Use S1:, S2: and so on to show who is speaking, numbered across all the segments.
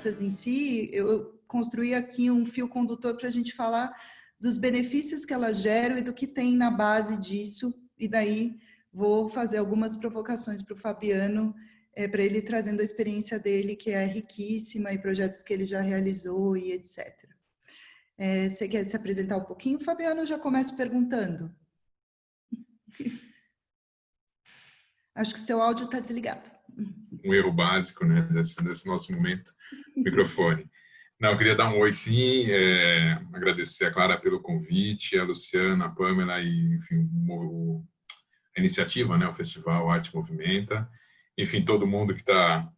S1: ferramentas em si, eu construí aqui um fio condutor para a gente falar dos benefícios que elas geram e do que tem na base disso, e daí vou fazer algumas provocações para o Fabiano, para ele trazendo a experiência dele, que é riquíssima, e projetos que ele já realizou e etc. Você quer se apresentar um pouquinho, Fabiano? Eu já começo perguntando. Acho que o seu áudio está desligado.
S2: Um erro básico, né, desse nosso momento, microfone. Não, eu queria dar um oi, sim, agradecer a Clara pelo convite, a Luciana, a Pamela e, enfim, a iniciativa, né, o Festival Arte Movimenta. Enfim, todo mundo que está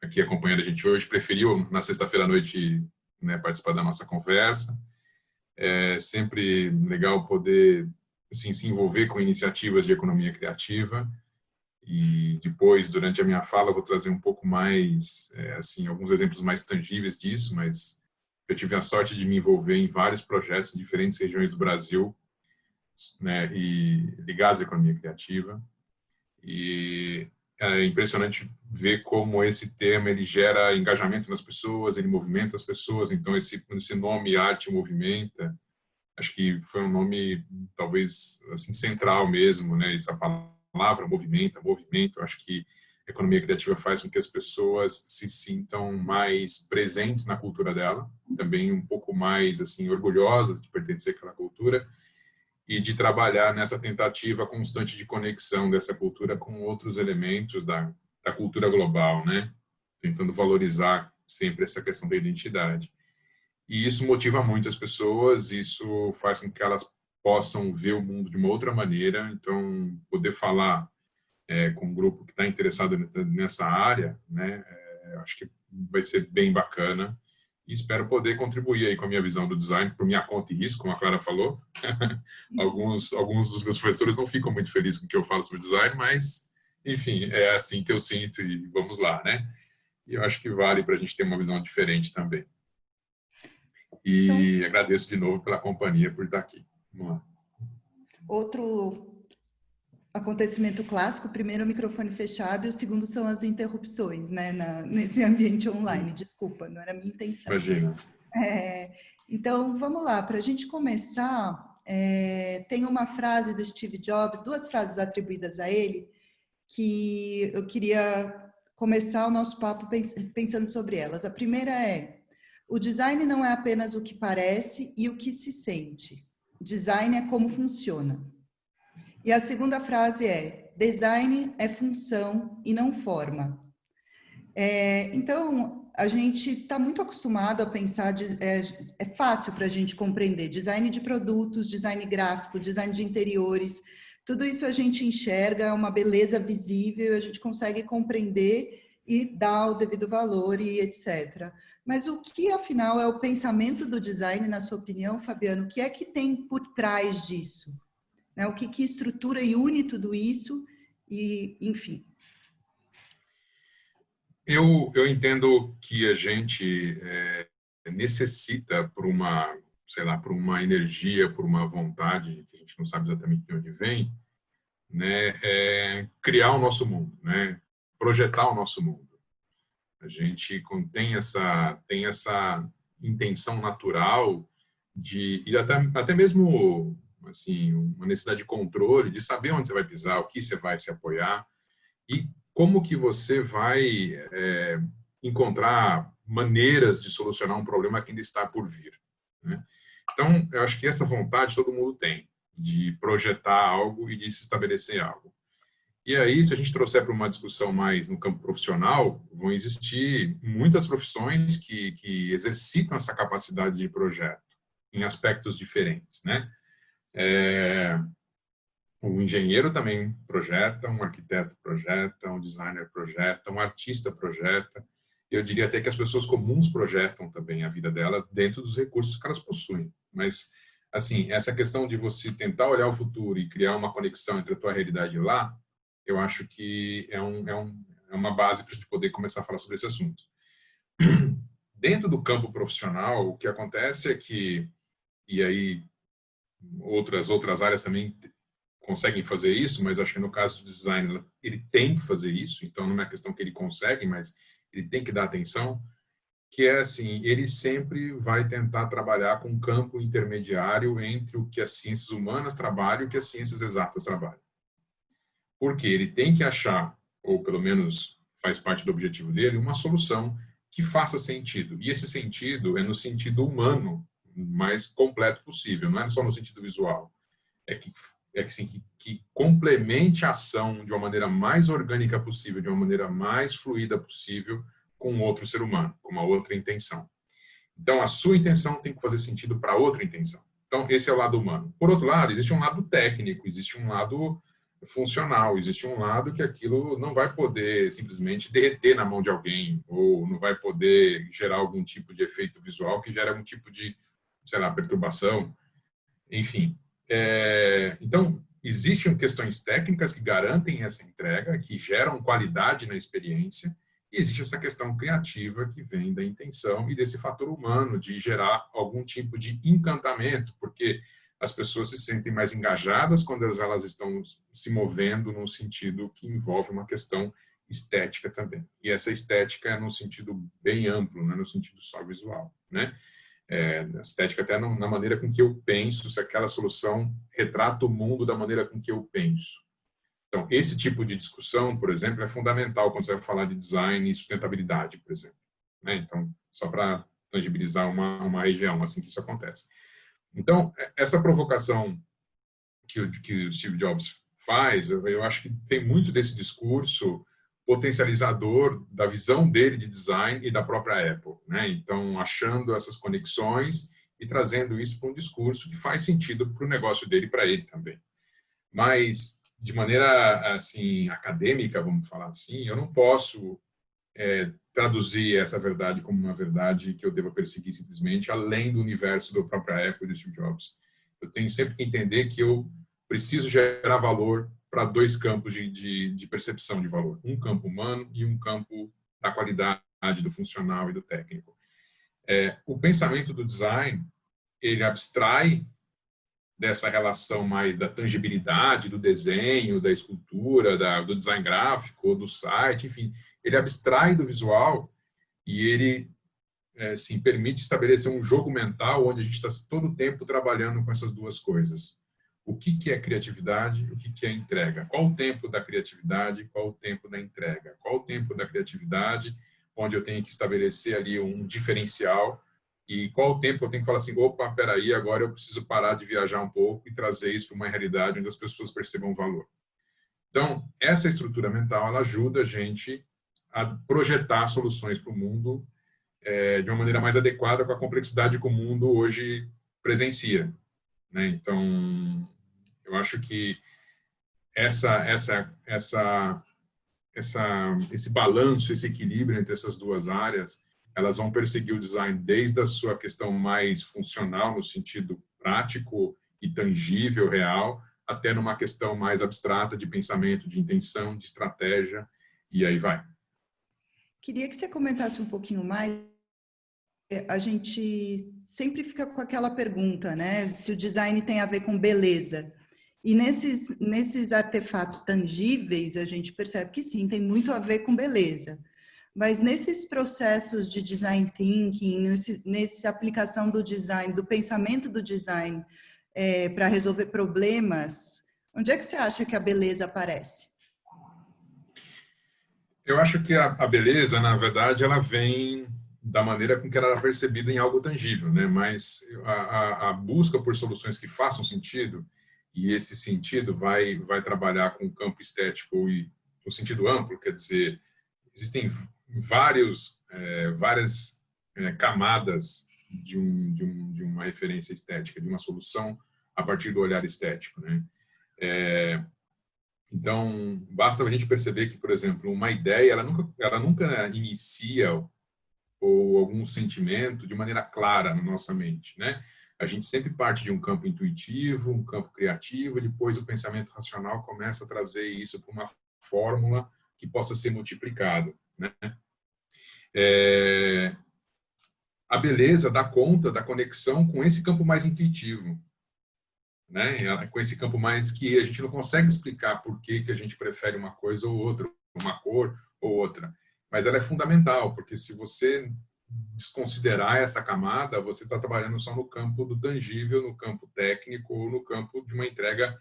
S2: aqui acompanhando a gente hoje preferiu, na sexta-feira à noite, né, participar da nossa conversa. É sempre legal poder, assim, se envolver com iniciativas de economia criativa. E depois, durante a minha fala, eu vou trazer um pouco mais, assim, alguns exemplos mais tangíveis disso, mas eu tive a sorte de me envolver em vários projetos em diferentes regiões do Brasil, né, e ligados à economia criativa. E é impressionante ver como esse tema ele gera engajamento nas pessoas, ele movimenta as pessoas. Então, esse nome Arte Movimenta, acho que foi um nome talvez assim central mesmo, né? Essa palavra movimento, acho que a economia criativa faz com que as pessoas se sintam mais presentes na cultura dela, também um pouco mais assim orgulhosas de pertencer àquela cultura e de trabalhar nessa tentativa constante de conexão dessa cultura com outros elementos da cultura global, né? Tentando valorizar sempre essa questão da identidade. E isso motiva muito as pessoas, isso faz com que elas possam ver o mundo de uma outra maneira. Então, poder falar com um grupo que está interessado nessa área, né, acho que vai ser bem bacana. E espero poder contribuir aí com a minha visão do design, por minha conta e risco, como a Clara falou. alguns dos meus professores não ficam muito felizes com o que eu falo sobre design, mas, enfim, é assim que eu sinto e vamos lá, né? E eu acho que vale para a gente ter uma visão diferente também. E agradeço de novo pela companhia, por estar aqui. Vamos lá.
S1: Outro acontecimento clássico, o primeiro o microfone fechado e o segundo são as interrupções, né, nesse ambiente online. Desculpa, não era a minha intenção.
S2: Imagina.
S1: Então, vamos lá, para a gente começar, tem uma frase do Steve Jobs, duas frases atribuídas a ele, que eu queria começar o nosso papo pensando sobre elas. A primeira é: o design não é apenas o que parece e o que se sente. Design é como funciona. E a segunda frase é: design é função e não forma. Então, a gente está muito acostumado a pensar, é fácil para a gente compreender design de produtos, design gráfico, design de interiores, tudo isso a gente enxerga, é uma beleza visível, a gente consegue compreender e dar o devido valor e etc. Mas o que, afinal, é o pensamento do design, na sua opinião, Fabiano? O que é que tem por trás disso? Né? O que estrutura e une tudo isso? E, enfim.
S2: Eu entendo que a gente necessita por uma, sei lá, por uma energia, por uma vontade que a gente não sabe exatamente de onde vem, né, criar o nosso mundo, né, projetar o nosso mundo. A gente tem essa intenção natural de e até mesmo assim uma necessidade de controle, de saber onde você vai pisar, o que você vai se apoiar e como que você vai encontrar maneiras de solucionar um problema que ainda está por vir, né? Então, eu acho que essa vontade todo mundo tem, de projetar algo e de se estabelecer algo. E aí, se a gente trouxer para uma discussão mais no campo profissional, vão existir muitas profissões que exercitam essa capacidade de projeto em aspectos diferentes, né? Um engenheiro também projeta, um arquiteto projeta, um designer projeta, um artista projeta. Eu diria até que as pessoas comuns projetam também a vida dela dentro dos recursos que elas possuem. Mas, assim, essa questão de você tentar olhar o futuro e criar uma conexão entre a tua realidade lá, eu acho que é uma base para a gente poder começar a falar sobre esse assunto. Dentro do campo profissional, o que acontece é que, e aí outras áreas também conseguem fazer isso, mas acho que no caso do design ele tem que fazer isso, então não é questão que ele consegue, mas ele tem que dar atenção. que é assim, ele sempre vai tentar trabalhar com um campo intermediário entre o que as ciências humanas trabalham e o que as ciências exatas trabalham. Porque ele tem que achar, ou pelo menos faz parte do objetivo dele, uma solução que faça sentido. E esse sentido é no sentido humano mais completo possível, não é só no sentido visual. Que complemente a ação de uma maneira mais orgânica possível, de uma maneira mais fluida possível com outro ser humano, com uma outra intenção. Então, a sua intenção tem que fazer sentido para outra intenção. Então, esse é o lado humano. Por outro lado, existe um lado técnico, existe um lado funcional, existe um lado que aquilo não vai poder simplesmente derreter na mão de alguém, ou não vai poder gerar algum tipo de efeito visual que gere algum tipo de, sei lá, perturbação, enfim. Então, existem questões técnicas que garantem essa entrega, que geram qualidade na experiência, e existe essa questão criativa que vem da intenção e desse fator humano de gerar algum tipo de encantamento, porque as pessoas se sentem mais engajadas quando elas estão se movendo num sentido que envolve uma questão estética também. E essa estética é num sentido bem amplo, não é no sentido só visual, né? Estética até na maneira com que eu penso, se aquela solução retrata o mundo da maneira com que eu penso. Então, esse tipo de discussão, por exemplo, é fundamental quando você vai falar de design e sustentabilidade, por exemplo, né? Então, só para tangibilizar uma região assim que isso acontece. Então, essa provocação que o Steve Jobs faz, eu acho que tem muito desse discurso potencializador da visão dele de design e da própria Apple, né? Então, achando essas conexões e trazendo isso para um discurso que faz sentido para o negócio dele e para ele também. Mas, de maneira assim acadêmica, vamos falar assim, eu não posso traduzir essa verdade como uma verdade que eu deva perseguir simplesmente além do universo do próprio Apple e do Steve Jobs. Eu tenho sempre que entender que eu preciso gerar valor para dois campos de percepção de valor. Um campo humano e um campo da qualidade, do funcional e do técnico. O pensamento do design, ele abstrai dessa relação mais da tangibilidade, do desenho, da escultura, do design gráfico, do site, enfim, ele abstrai do visual e ele permite estabelecer um jogo mental onde a gente está todo o tempo trabalhando com essas duas coisas. O que é criatividade e o que é entrega? Qual o tempo da criatividade? Qual o tempo da entrega? Qual o tempo da criatividade, onde eu tenho que estabelecer ali um diferencial, e qual o tempo eu tenho que falar assim, opa, peraí, agora eu preciso parar de viajar um pouco e trazer isso para uma realidade onde as pessoas percebam o valor. Então, essa estrutura mental, ela ajuda a gente a projetar soluções para o mundo de uma maneira mais adequada com a complexidade que o mundo hoje presencia, né? Então, eu acho que esse balanço, esse equilíbrio entre essas duas áreas, elas vão perseguir o design desde a sua questão mais funcional, no sentido prático e tangível, real, até numa questão mais abstrata de pensamento, de intenção, de estratégia, e aí vai.
S1: Queria que você comentasse um pouquinho mais. A gente sempre fica com aquela pergunta, né? Se o design tem a ver com beleza. E nesses artefatos tangíveis, a gente percebe que sim, tem muito a ver com beleza. Mas nesses processos de design thinking, nessa aplicação do design, do pensamento do design para resolver problemas, onde é que você acha que a beleza aparece?
S2: Eu acho que a beleza, na verdade, ela vem da maneira com que ela é percebida em algo tangível, né? Mas a busca por soluções que façam sentido, e esse sentido vai trabalhar com o campo estético e no sentido amplo, quer dizer, existem várias camadas de uma referência estética, de uma solução a partir do olhar estético, né? Então, basta a gente perceber que, por exemplo, uma ideia, ela nunca inicia ou algum sentimento de maneira clara na nossa mente, né? A gente sempre parte de um campo intuitivo, um campo criativo, e depois o pensamento racional começa a trazer isso para uma fórmula que possa ser multiplicado, né? A beleza dá conta da conexão com esse campo mais intuitivo, né? Com esse campo mais que a gente não consegue explicar por que a gente prefere uma coisa ou outra, uma cor ou outra, mas ela é fundamental, porque se você desconsiderar essa camada, você está trabalhando só no campo do tangível, no campo técnico ou no campo de uma entrega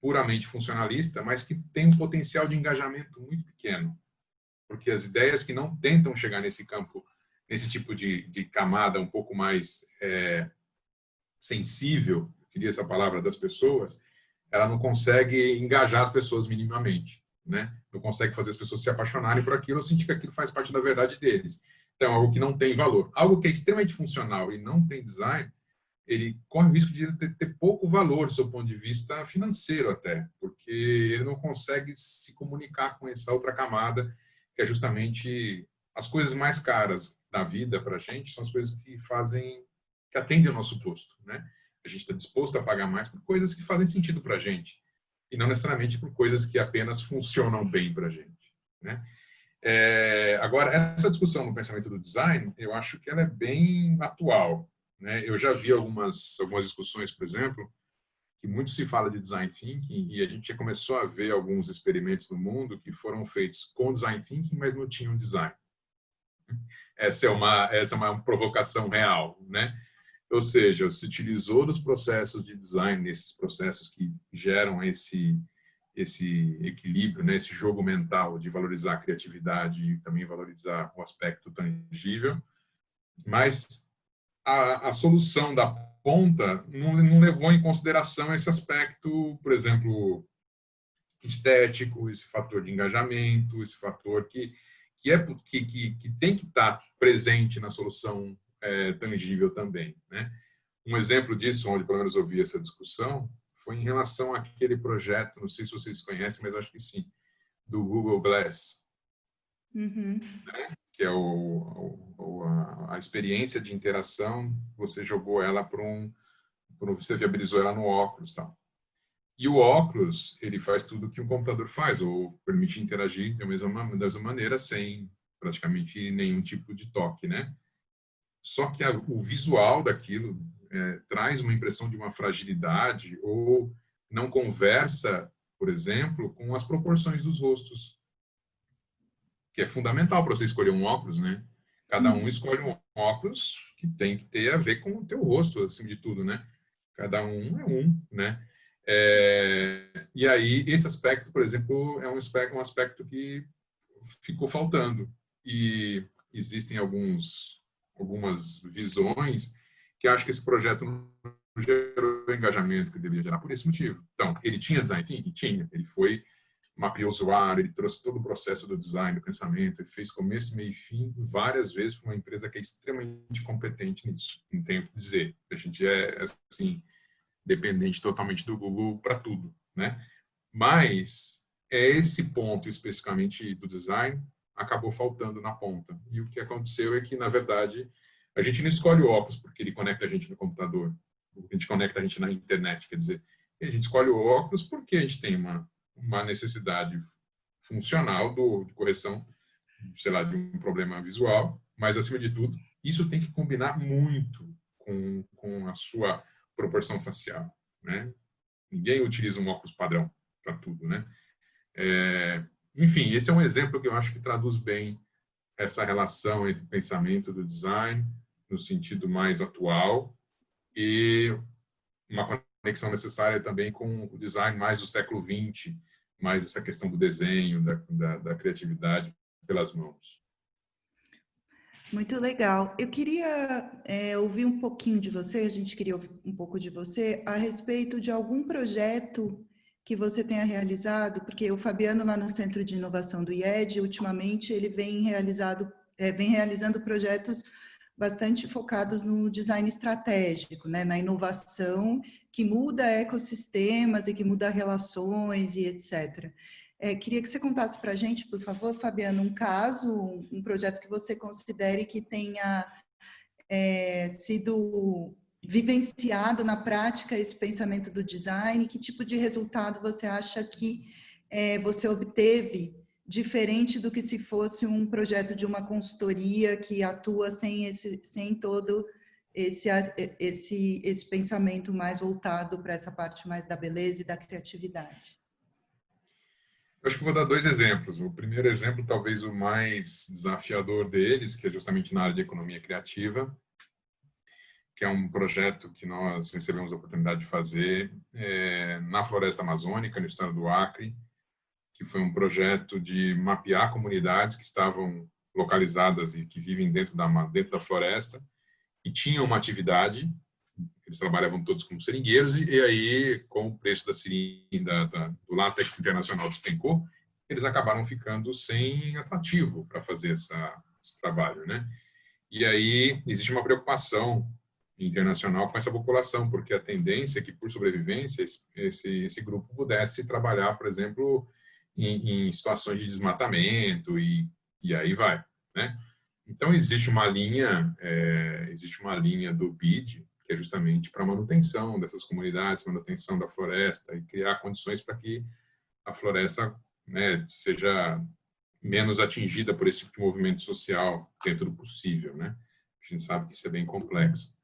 S2: puramente funcionalista, mas que tem um potencial de engajamento muito pequeno, porque as ideias que não tentam chegar nesse campo, nesse tipo de camada um pouco mais sensível, eu queria essa palavra, das pessoas, ela não consegue engajar as pessoas minimamente, né? Não consegue fazer as pessoas se apaixonarem por aquilo ou sentir que aquilo faz parte da verdade deles. Então, algo que não tem valor. Algo que é extremamente funcional e não tem design, ele corre o risco de ter pouco valor do seu ponto de vista financeiro até, porque ele não consegue se comunicar com essa outra camada, que é justamente as coisas mais caras da vida para a gente, são as coisas que fazem, que atendem ao nosso gosto, né? A gente está disposto a pagar mais por coisas que fazem sentido para a gente, e não necessariamente por coisas que apenas funcionam bem para a gente, né? Agora, essa discussão no pensamento do design, eu acho que ela é bem atual, né? Eu já vi algumas discussões, por exemplo, que muito se fala de design thinking e a gente já começou a ver alguns experimentos no mundo que foram feitos com design thinking, mas não tinham design. Essa é uma provocação real, né? Ou seja, se utilizou dos processos de design, nesses processos que geram esse equilíbrio, né, esse jogo mental de valorizar a criatividade e também valorizar o aspecto tangível, mas a solução da ponta não levou em consideração esse aspecto, por exemplo, estético, esse fator de engajamento, esse fator que tem que estar presente na solução tangível também, né? Um exemplo disso, onde pelo menos eu vi essa discussão, foi em relação àquele projeto, não sei se vocês conhecem, mas acho que sim, do Google Glass,
S1: Uhum.
S2: que é a experiência de interação, você jogou ela você viabilizou ela no óculos, tal. E o óculos, ele faz tudo o que um computador faz, ou permite interagir da mesma maneira, sem praticamente nenhum tipo de toque, né? Só que o visual daquilo traz uma impressão de uma fragilidade ou não conversa, por exemplo, com as proporções dos rostos, que é fundamental para você escolher um óculos, né? Cada um escolhe um óculos que tem que ter a ver com o teu rosto, acima de tudo, né? Cada um é um, né? E aí, esse aspecto, por exemplo, é um aspecto que ficou faltando. E existem algumas visões que acho que esse projeto não gerou o engajamento que deveria gerar por esse motivo. Então, ele tinha design thinking? Tinha. Ele mapeou o usuário, ele trouxe todo o processo do design, do pensamento, ele fez começo, meio e fim várias vezes para uma empresa que é extremamente competente nisso. Não tenho o que dizer. A gente é, assim, dependente totalmente do Google para tudo, né? Mas esse ponto especificamente do design acabou faltando na ponta. E o que aconteceu é que, na verdade, a gente não escolhe o óculos porque ele conecta a gente no computador, a gente conecta a gente na internet, quer dizer, a gente escolhe o óculos porque a gente tem uma necessidade funcional de correção, sei lá, de um problema visual, mas, acima de tudo, isso tem que combinar muito com a sua proporção facial, né? Ninguém utiliza um óculos padrão para tudo, né? Enfim, esse é um exemplo que eu acho que traduz bem essa relação entre o pensamento do design no sentido mais atual e uma conexão necessária também com o design mais do século XX, mais essa questão do desenho, da criatividade pelas mãos.
S1: Muito legal. Eu queria ouvir um pouquinho de você, a gente queria ouvir um pouco de você a respeito de algum projeto que você tenha realizado, porque o Fabiano lá no Centro de Inovação do IED, ultimamente ele vem realizando projetos bastante focados no design estratégico, né, na inovação que muda ecossistemas e que muda relações e etc. Queria que você contasse para a gente, por favor, Fabiano, um caso, um projeto que você considere que tenha sido vivenciado na prática esse pensamento do design, que tipo de resultado você acha que você obteve diferente do que se fosse um projeto de uma consultoria que atua sem todo esse pensamento mais voltado para essa parte mais da beleza e da criatividade?
S2: Acho que vou dar dois exemplos. O primeiro exemplo, talvez o mais desafiador deles, que é justamente na área de economia criativa, que é um projeto que nós recebemos a oportunidade de fazer na Floresta Amazônica, no estado do Acre, que foi um projeto de mapear comunidades que estavam localizadas e que vivem dentro da floresta e tinham uma atividade. Eles trabalhavam todos como seringueiros e aí, com o preço da seringa, do látex internacional despencou, eles acabaram ficando sem atrativo para fazer esse trabalho, né? E aí existe uma preocupação internacional com essa população, porque a tendência é que, por sobrevivência, esse grupo pudesse trabalhar, por exemplo, em situações de desmatamento e aí vai, né? Então existe uma linha do BID, que é justamente para a manutenção dessas comunidades, manutenção da floresta e criar condições para que a floresta, né, seja menos atingida por esse tipo de movimento social dentro do possível, né? A gente sabe que isso é bem complexo.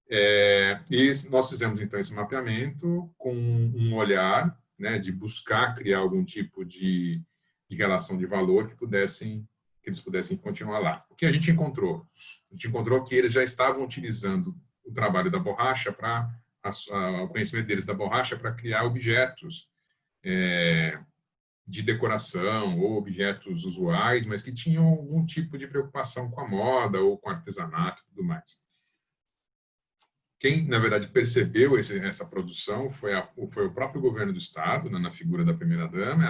S2: E nós fizemos, então, esse mapeamento com um olhar, né, de buscar criar algum tipo de relação de valor que eles pudessem continuar lá. O que a gente encontrou? A gente encontrou que eles já estavam utilizando o trabalho da borracha o conhecimento deles da borracha para criar objetos de decoração ou objetos usuais, mas que tinham algum tipo de preocupação com a moda ou com o artesanato e tudo mais. Quem, na verdade, percebeu essa produção foi o próprio governo do Estado, né, na figura da primeira-dama.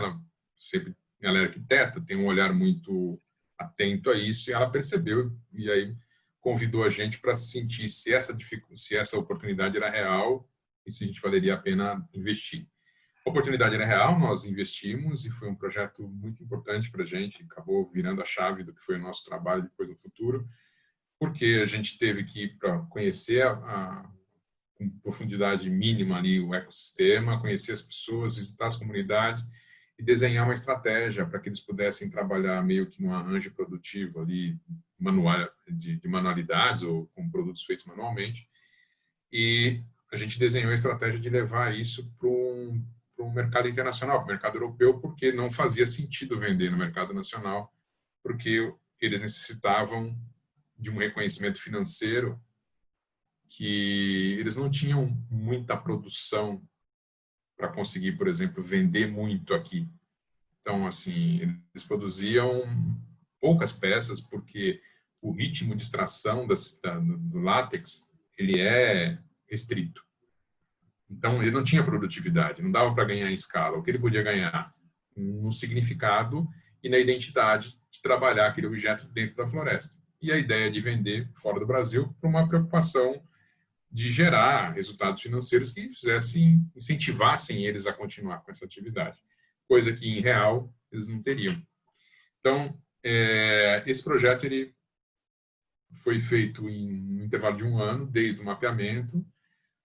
S2: Ela é arquiteta, tem um olhar muito atento a isso, e ela percebeu, e aí convidou a gente para sentir se essa oportunidade era real e se a gente valeria a pena investir. A oportunidade era real, nós investimos, e foi um projeto muito importante para a gente, acabou virando a chave do que foi o nosso trabalho depois no futuro, porque a gente teve que ir para conhecer com profundidade mínima ali o ecossistema, conhecer as pessoas, visitar as comunidades e desenhar uma estratégia para que eles pudessem trabalhar meio que num arranjo produtivo ali, manual, de manualidades ou com produtos feitos manualmente. E a gente desenhou a estratégia de levar isso para um mercado internacional, para o mercado europeu, porque não fazia sentido vender no mercado nacional, porque eles necessitavam de um reconhecimento financeiro que eles não tinham muita produção para conseguir, por exemplo, vender muito aqui. Então, assim, eles produziam poucas peças porque o ritmo de extração do látex ele é restrito. Então, ele não tinha produtividade, não dava para ganhar em escala. O que ele podia ganhar? No significado e na identidade de trabalhar aquele objeto dentro da floresta. E a ideia de vender fora do Brasil por uma preocupação de gerar resultados financeiros que incentivassem eles a continuar com essa atividade, coisa que, em real, eles não teriam. Então, esse projeto ele foi feito em um intervalo de 1 ano, desde o mapeamento.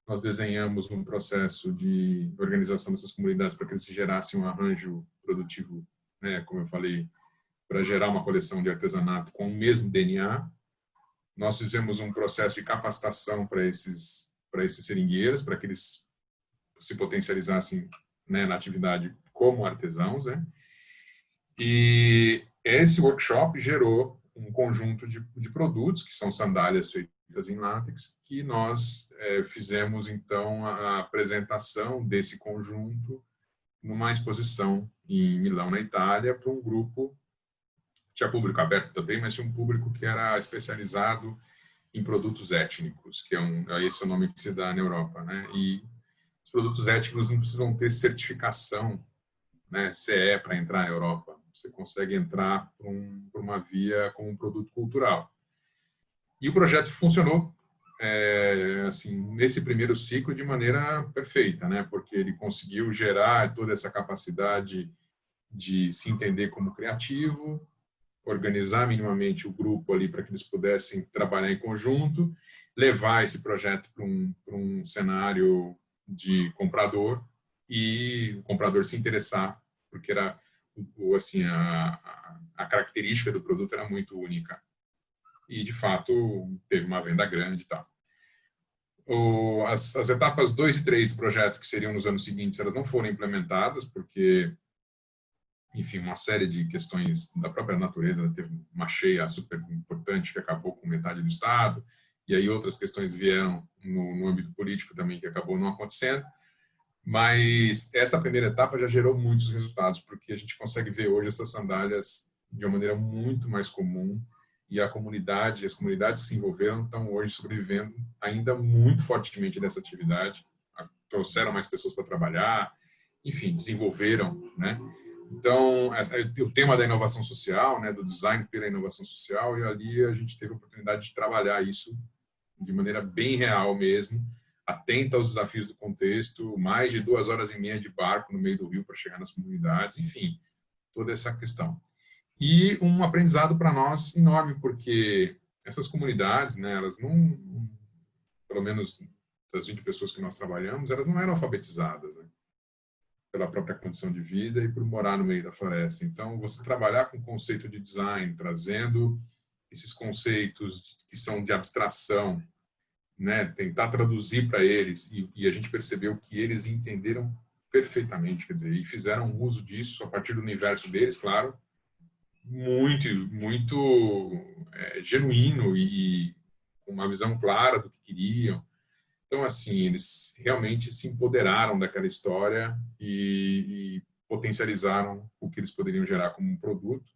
S2: Nós desenhamos um processo de organização dessas comunidades para que eles gerassem um arranjo produtivo, né, como eu falei, para gerar uma coleção de artesanato com o mesmo DNA. Nós fizemos um processo de capacitação para esses seringueiros, para que eles se potencializassem, né, na atividade como artesãos, né? E esse workshop gerou um conjunto de produtos, que são sandálias feitas em látex, que nós fizemos, então, a apresentação desse conjunto numa exposição em Milão, na Itália, para um grupo, tinha público aberto também, mas tinha um público que era especializado em produtos étnicos, que esse é o nome que se dá na Europa, né? E os produtos étnicos não precisam ter certificação, né, CE, para entrar na Europa. Você consegue entrar por uma via como um produto cultural. E o projeto funcionou assim, nesse primeiro ciclo de maneira perfeita, né? Porque ele conseguiu gerar toda essa capacidade de se entender como criativo, organizar minimamente o grupo ali para que eles pudessem trabalhar em conjunto, levar esse projeto para um cenário de comprador e o comprador se interessar, porque era assim a característica do produto era muito única. E, de fato, teve uma venda grande e tal. As etapas 2 e 3 do projeto, que seriam nos anos seguintes, elas não foram implementadas, porque enfim, uma série de questões da própria natureza, né? Teve uma cheia super importante que acabou com metade do estado, e aí outras questões vieram no âmbito político também que acabou não acontecendo, mas essa primeira etapa já gerou muitos resultados, porque a gente consegue ver hoje essas sandálias de uma maneira muito mais comum, e as comunidades que se envolveram estão hoje sobrevivendo ainda muito fortemente dessa atividade, trouxeram mais pessoas para trabalhar, enfim, desenvolveram, né? Então, o tema da inovação social, né, do design pela inovação social, e ali a gente teve a oportunidade de trabalhar isso de maneira bem real mesmo, atenta aos desafios do contexto, mais de 2 horas e meia de barco no meio do rio para chegar nas comunidades, enfim, toda essa questão. E um aprendizado para nós enorme, porque essas comunidades, né, elas não, pelo menos das 20 pessoas que nós trabalhamos, elas não eram alfabetizadas, né, pela própria condição de vida e por morar no meio da floresta. Então, você trabalhar com o conceito de design, trazendo esses conceitos que são de abstração, né, tentar traduzir para eles, e a gente percebeu que eles entenderam perfeitamente, quer dizer, e fizeram uso disso a partir do universo deles, claro, muito genuíno e com uma visão clara do que queriam. Então, assim, eles realmente se empoderaram daquela história e potencializaram o que eles poderiam gerar como um produto.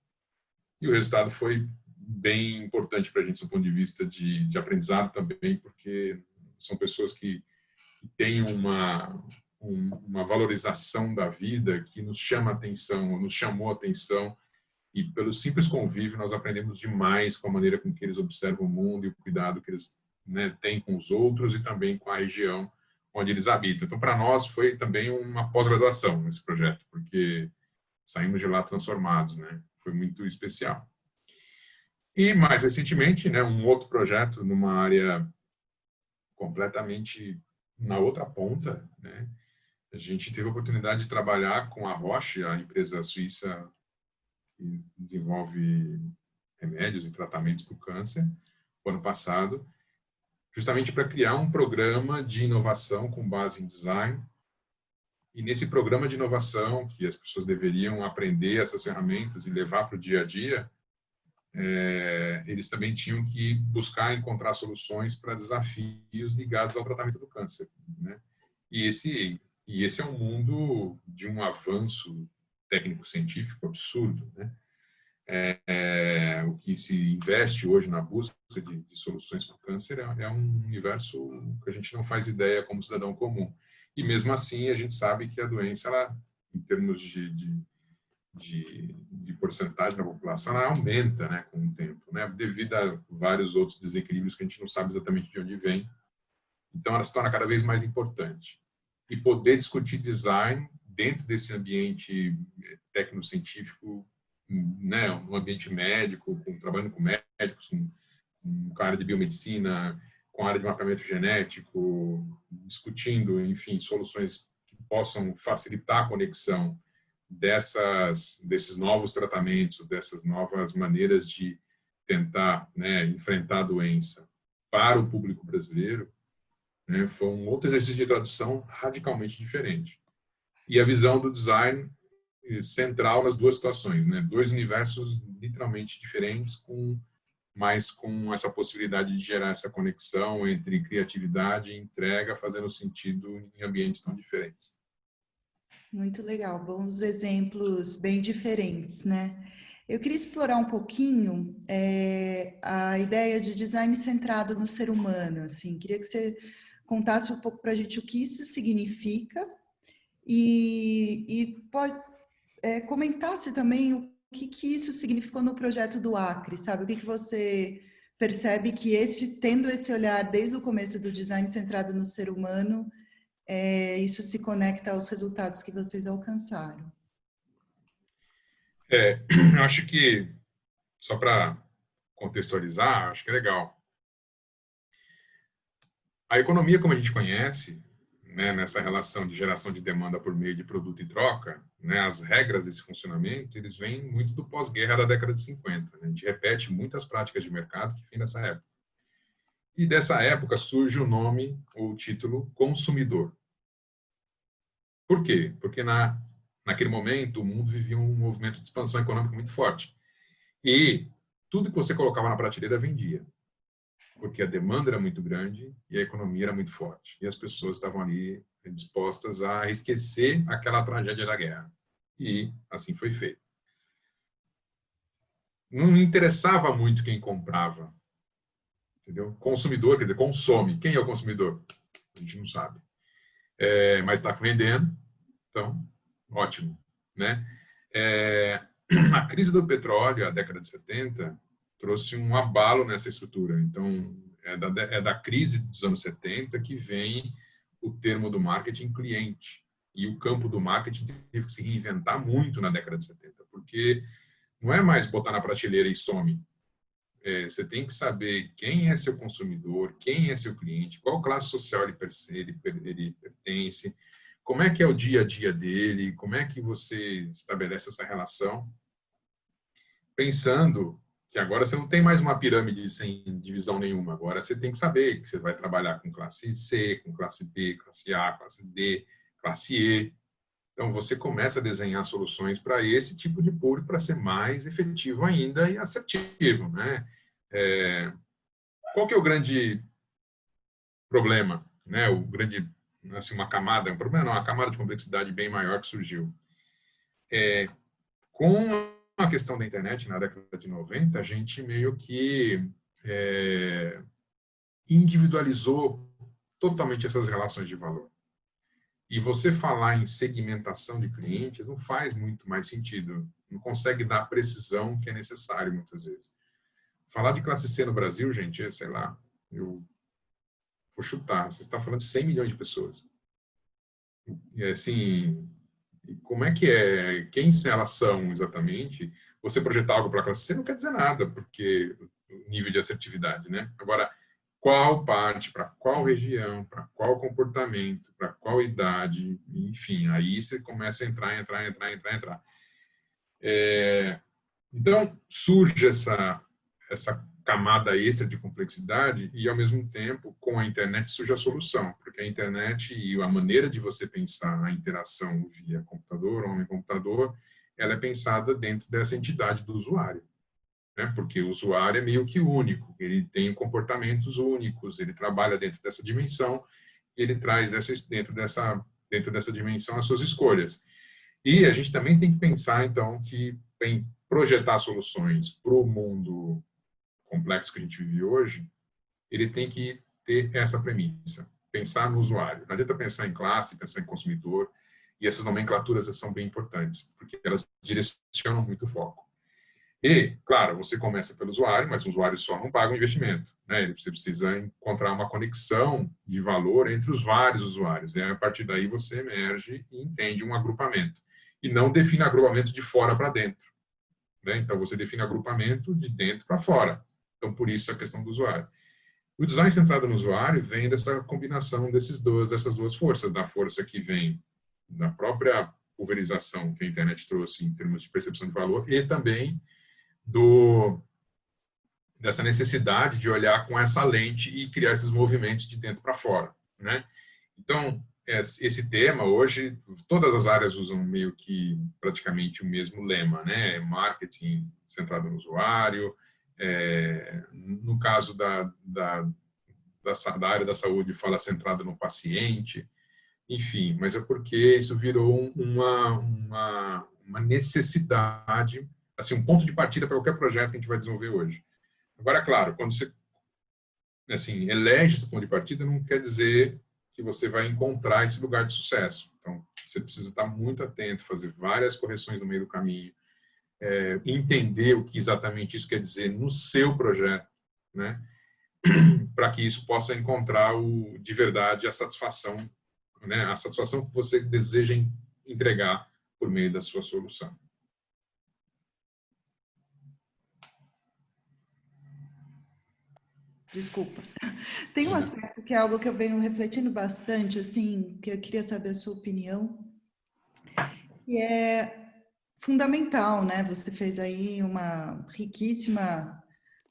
S2: E o resultado foi bem importante para a gente, do ponto de vista de aprendizado também, porque são pessoas que têm uma valorização da vida que nos chama atenção, nos chamou atenção, e pelo simples convívio nós aprendemos demais com a maneira com que eles observam o mundo e o cuidado que eles, né, têm com os outros e também com a região onde eles habitam. Então, para nós foi também uma pós-graduação esse projeto, porque saímos de lá transformados, né? Foi muito especial. E mais recentemente, né, um outro projeto numa área completamente na outra ponta, né? A gente teve a oportunidade de trabalhar com a Roche, a empresa suíça que desenvolve remédios e tratamentos para o câncer, no ano passado, justamente para criar um programa de inovação com base em design. E nesse programa de inovação, que as pessoas deveriam aprender essas ferramentas e levar para o dia a dia, eles também tinham que buscar encontrar soluções para desafios ligados ao tratamento do câncer, né? E esse é um mundo de um avanço técnico-científico absurdo, né? O que se investe hoje na busca de soluções para o câncer é um universo que a gente não faz ideia como cidadão comum. E mesmo assim, a gente sabe que a doença, ela, em termos de porcentagem da população, ela aumenta, né, com o tempo, né, devido a vários outros desequilíbrios que a gente não sabe exatamente de onde vem. Então, ela se torna cada vez mais importante. E poder discutir design dentro desse ambiente tecnocientífico, né, um ambiente médico, trabalhando com médicos, com a área de biomedicina, com a área de mapeamento genético, discutindo, enfim, soluções que possam facilitar a conexão desses novos tratamentos, dessas novas maneiras de tentar, né, enfrentar a doença para o público brasileiro, né, foi um outro exercício de tradução radicalmente diferente. E a visão do design central nas duas situações, né, dois universos literalmente diferentes, mas com essa possibilidade de gerar essa conexão entre criatividade e entrega, fazendo sentido em ambientes tão diferentes.
S1: Muito legal, bons exemplos bem diferentes, né? Eu queria explorar um pouquinho a ideia de design centrado no ser humano, assim, queria que você contasse um pouco para a gente o que isso significa e comentasse também o que isso significou no projeto do Acre, sabe? O que você percebe que tendo esse olhar desde o começo do design centrado no ser humano, isso se conecta aos resultados que vocês alcançaram.
S2: Eu acho que, só para contextualizar, acho que é legal. A economia, como a gente conhece, né, nessa relação de geração de demanda por meio de produto e troca, né, as regras desse funcionamento, eles vêm muito do pós-guerra da década de 50. Né? A gente repete muitas práticas de mercado que vêm dessa época. E dessa época surge o nome ou o título consumidor. Por quê? Porque naquele momento, o mundo vivia um movimento de expansão econômica muito forte. E tudo que você colocava na prateleira vendia, porque a demanda era muito grande e a economia era muito forte. E as pessoas estavam ali dispostas a esquecer aquela tragédia da guerra. E assim foi feito. Não interessava muito quem comprava, entendeu? Consumidor, quer dizer, consome. Quem é o consumidor? A gente não sabe. Mas está vendendo, então, ótimo, né? A crise do petróleo, a década de 70, trouxe um abalo nessa estrutura. Então, é da crise dos anos 70 que vem o termo do marketing cliente. E o campo do marketing teve que se reinventar muito na década de 70, porque não é mais botar na prateleira e some. Você tem que saber quem é seu consumidor, quem é seu cliente, qual classe social ele pertence, como é que é o dia a dia dele, como é que você estabelece essa relação, pensando que agora você não tem mais uma pirâmide sem divisão nenhuma, agora você tem que saber que você vai trabalhar com classe C, com classe B, classe A, classe D, classe E. Então, você começa a desenhar soluções para esse tipo de público para ser mais efetivo ainda e assertivo, né? Qual que é o grande problema, né? O grande, assim, uma camada, um problema não, uma camada de complexidade bem maior que surgiu. Com a questão da internet na década de 90, a gente meio que individualizou totalmente essas relações de valor. E você falar em segmentação de clientes não faz muito mais sentido. Não consegue dar a precisão que é necessário, muitas vezes. Falar de classe C no Brasil, gente, sei lá, eu vou chutar, você está falando de 100 milhões de pessoas. E assim, como é que é? Quem elas são exatamente? Você projetar algo para a classe C não quer dizer nada, porque o nível de assertividade, né? Agora, qual parte, para qual região, para qual comportamento, para qual idade, enfim, aí você começa a entrar. Então, surge essa camada extra de complexidade e, ao mesmo tempo, com a internet surge a solução, porque a internet e a maneira de você pensar a interação via computador, homem-computador, ela é pensada dentro dessa entidade do usuário, né? Porque o usuário é meio que único, ele tem comportamentos únicos, ele trabalha dentro dessa dimensão, e ele traz dentro dessa dimensão as suas escolhas. E a gente também tem que pensar, então, que projetar soluções para o mundo complexo que a gente vive hoje, ele tem que ter essa premissa, pensar no usuário. Não adianta pensar em classe, pensar em consumidor, e essas nomenclaturas são bem importantes, porque elas direcionam muito o foco. E, claro, você começa pelo usuário, mas o usuário só não paga o investimento, né? Você precisa encontrar uma conexão de valor entre os vários usuários. E a partir daí você emerge e entende um agrupamento. E não define agrupamento de fora para dentro, né? Então, você define agrupamento de dentro para fora. Então, por isso a questão do usuário. O design centrado no usuário vem dessa combinação dessas duas forças, da força que vem da própria pulverização que a internet trouxe em termos de percepção de valor e também dessa necessidade de olhar com essa lente e criar esses movimentos de dentro para fora, né? Então, esse tema hoje, todas as áreas usam meio que praticamente o mesmo lema, né? Marketing centrado no usuário, no caso da área da saúde fala centrado no paciente, enfim, mas é porque isso virou uma necessidade, assim, um ponto de partida para qualquer projeto que a gente vai desenvolver hoje. Agora, claro, quando você assim, elege esse ponto de partida, não quer dizer que você vai encontrar esse lugar de sucesso. Então, você precisa estar muito atento, fazer várias correções no meio do caminho, entender o que exatamente isso quer dizer no seu projeto, né? Para que isso possa encontrar de verdade a satisfação, né? A satisfação que você deseja entregar por meio da sua solução.
S1: Desculpa. Tem um aspecto que é algo que eu venho refletindo bastante, assim, que eu queria saber a sua opinião, e é fundamental, né? Você fez aí uma riquíssima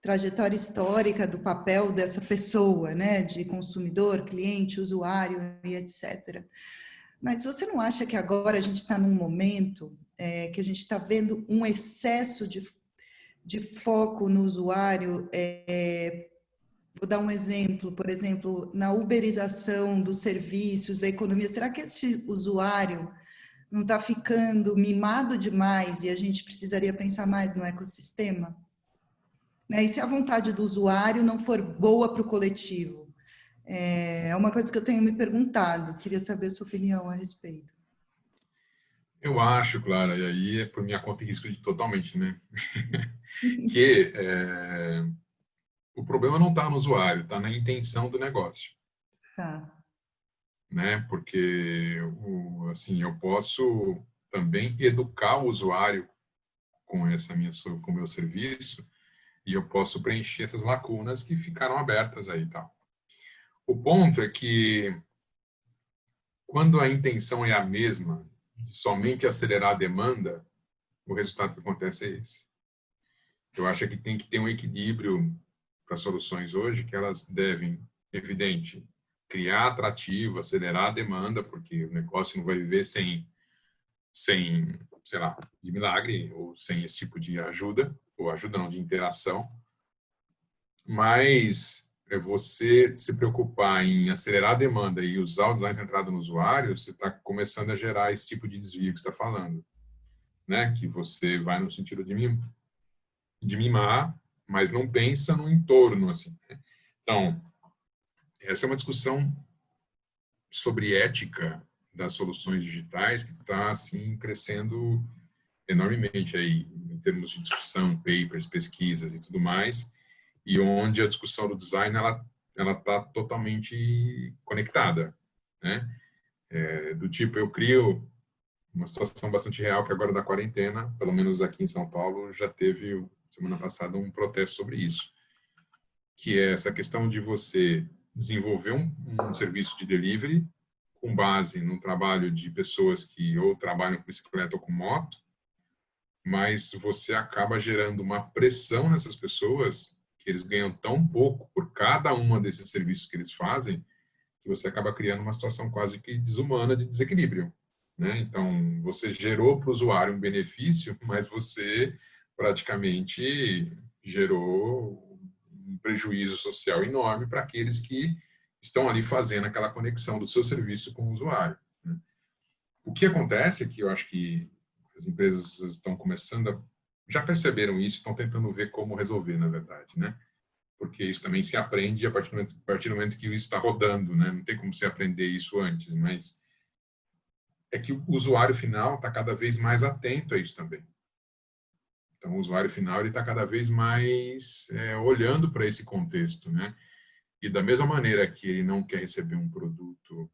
S1: trajetória histórica do papel dessa pessoa, né? De consumidor, cliente, usuário e etc. Mas você não acha que agora a gente está num momento que a gente está vendo um excesso de foco no usuário? Vou dar um exemplo, por exemplo, na uberização dos serviços, da economia. Será que esse usuário não está ficando mimado demais e a gente precisaria pensar mais no ecossistema? Né? E se a vontade do usuário não for boa para o coletivo? É uma coisa que eu tenho me perguntado, queria saber a sua opinião a respeito.
S2: Eu acho, Clara, e aí é por minha conta e risco de totalmente, né? que o problema não está no usuário, está na intenção do negócio,
S1: Tá.
S2: né? Porque, assim, eu posso também educar o usuário com com o meu serviço e eu posso preencher essas lacunas que ficaram abertas aí e tal. O ponto é que quando a intenção é a mesma, de somente acelerar a demanda, o resultado que acontece é esse. Eu acho que tem que ter um equilíbrio para soluções hoje, que elas devem, evidente, criar atrativo, acelerar a demanda, porque o negócio não vai viver sem, sei lá, de milagre, ou sem esse tipo de ajuda, ou ajuda não, de interação. Mas você se preocupar em acelerar a demanda e usar o design centrado no usuário, você está começando a gerar esse tipo de desvio que você está falando, né? Que você vai no sentido de mimar, mas não pensa no entorno, assim. Então, essa é uma discussão sobre ética das soluções digitais que está, assim, crescendo enormemente aí, em termos de discussão, papers, pesquisas e tudo mais, e onde a discussão do design, ela está totalmente conectada, né? Do tipo, eu crio uma situação bastante real que agora da quarentena, pelo menos aqui em São Paulo, já teve, semana passada, um protesto sobre isso, que é essa questão de você desenvolver um serviço de delivery com base no trabalho de pessoas que ou trabalham com bicicleta ou com moto, mas você acaba gerando uma pressão nessas pessoas que eles ganham tão pouco por cada uma desses serviços que eles fazem, que você acaba criando uma situação quase que desumana de desequilíbrio, né? Então, você gerou para o usuário um benefício, mas você praticamente gerou um prejuízo social enorme para aqueles que estão ali fazendo aquela conexão do seu serviço com o usuário, né? O que acontece é que eu acho que as empresas estão começando já perceberam isso, estão tentando ver como resolver, na verdade, né? Porque isso também se aprende a partir do momento que isso está rodando, né? Não tem como você aprender isso antes, mas é que o usuário final está cada vez mais atento a isso também. Então, o usuário final ele está cada vez mais olhando para esse contexto, né? E da mesma maneira que ele não quer receber um produto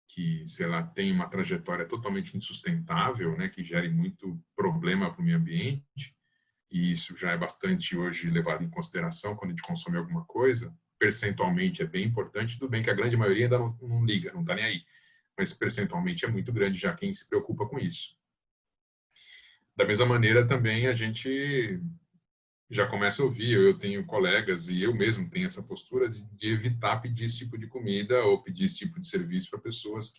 S2: que, sei lá, tem uma trajetória totalmente insustentável, né? Que gere muito problema para o meio ambiente, e isso já é bastante hoje levado em consideração quando a gente consome alguma coisa, percentualmente é bem importante, tudo bem que a grande maioria ainda não liga, não está nem aí, mas percentualmente é muito grande já quem se preocupa com isso. Da mesma maneira também a gente já começa a ouvir, eu tenho colegas e eu mesmo tenho essa postura de evitar pedir esse tipo de comida ou pedir esse tipo de serviço para pessoas